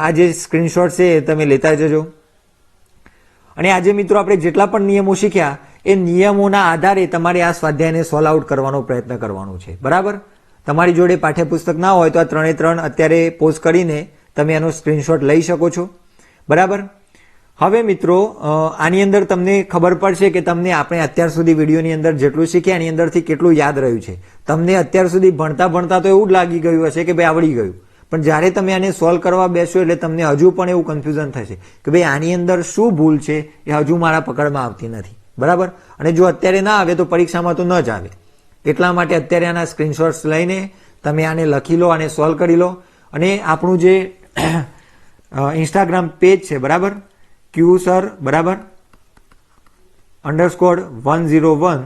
આ જે સ્ક્રીનશોટ છે એ તમે લેતા જજો। અને આજે મિત્રો આપણે જેટલા પણ નિયમો શીખ્યા એ નિયમોના આધારે તમારે આ સ્વાધ્યાયને સોલ્વ આઉટ કરવાનો પ્રયત્ન કરવાનો છે, બરાબર? તમારી જોડે પાઠ્યપુસ્તક ના હોય તો આ 3 અત્યારે પોઝ કરીને તમે એનો સ્ક્રીનશોટ લઈ શકો છો, બરાબર? હવે મિત્રો આની અંદર તમને ખબર પડશે કે તમને આપણે અત્યાર સુધી વિડીયોની અંદર જેટલું શીખ્યા એની અંદરથી કેટલું યાદ રહ્યું છે। તમને અત્યાર સુધી ભણતા ભણતા તો એવું જ લાગી ગયું હશે કે ભાઈ આવડી ગયું, પણ જ્યારે તમે આને સોલ્વ કરવા બેસો એટલે તમને હજુ પણ એવું કન્ફ્યુઝન થશે કે ભાઈ આની અંદર શું ભૂલ છે એ હજુ મારા પકડમાં આવતી નથી, બરાબર? અને જો અત્યારે ના આવે તો પરીક્ષામાં તો ન જ આવે, એટલા માટે અત્યારે આના સ્ક્રીનશોટ્સ લઈને તમે આને લખી લો અને સોલ્વ કરી લો। અને આપણું જે ઇન્સ્ટાગ્રામ પેજ છે, બરાબર? QSir बराबर _101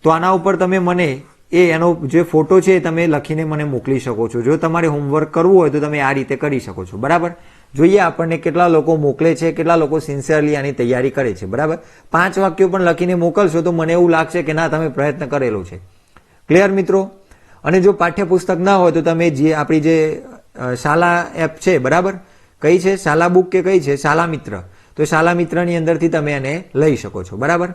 तो आना उपर तमे मने एनो जे फोटो छे तमे लखीने मने मोकली शको छो। जो तमारे होमवर्क करवुं होय तो तमे आ रीते करी शको छो, बराबर? જોઈએ આપણને કેટલા લોકો મોકલે છે, કેટલા લોકો સિન્સિયરલી આની તૈયારી કરે છે, બરાબર? 5 વાક્યો પણ લખીને મોકલશો તો મને એવું લાગશે કે ના તમે પ્રયત્ન કરેલો છે। ક્લિયર મિત્રો? અને જો પાઠ્યપુસ્તક ના હોય તો તમે જે આપણી જે શાલા એપ છે, બરાબર? કઈ છે? શાલા બુક કે કઈ છે? શાલા મિત્ર। તો શાલા મિત્રની અંદરથી તમે એને લઈ શકો છો, બરાબર?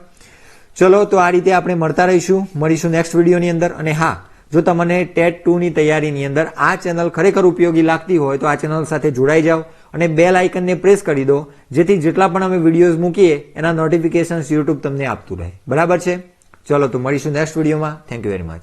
ચલો તો આ રીતે આપણે મળતા મળીશું નેક્સ્ટ વિડીયોની અંદર। અને હા, જો તમને ટેટ 2 ની તૈયારીની અંદર આ ચેનલ ખરેખર ઉપયોગી લાગતી હોય તો આ ચેનલ સાથે જોડાઈ જાઓ અને બેલ આઇકનને પ્રેસ કરી દો, જેથી જેટલા પણ અમે વિડીયોઝ મૂકીએ એના નોટિફિકેશન્સ YouTube તમને આપતું રહે, બરાબર છે? ચલો તો મળીશું નેક્સ્ટ વિડીયોમાં। Thank you very much.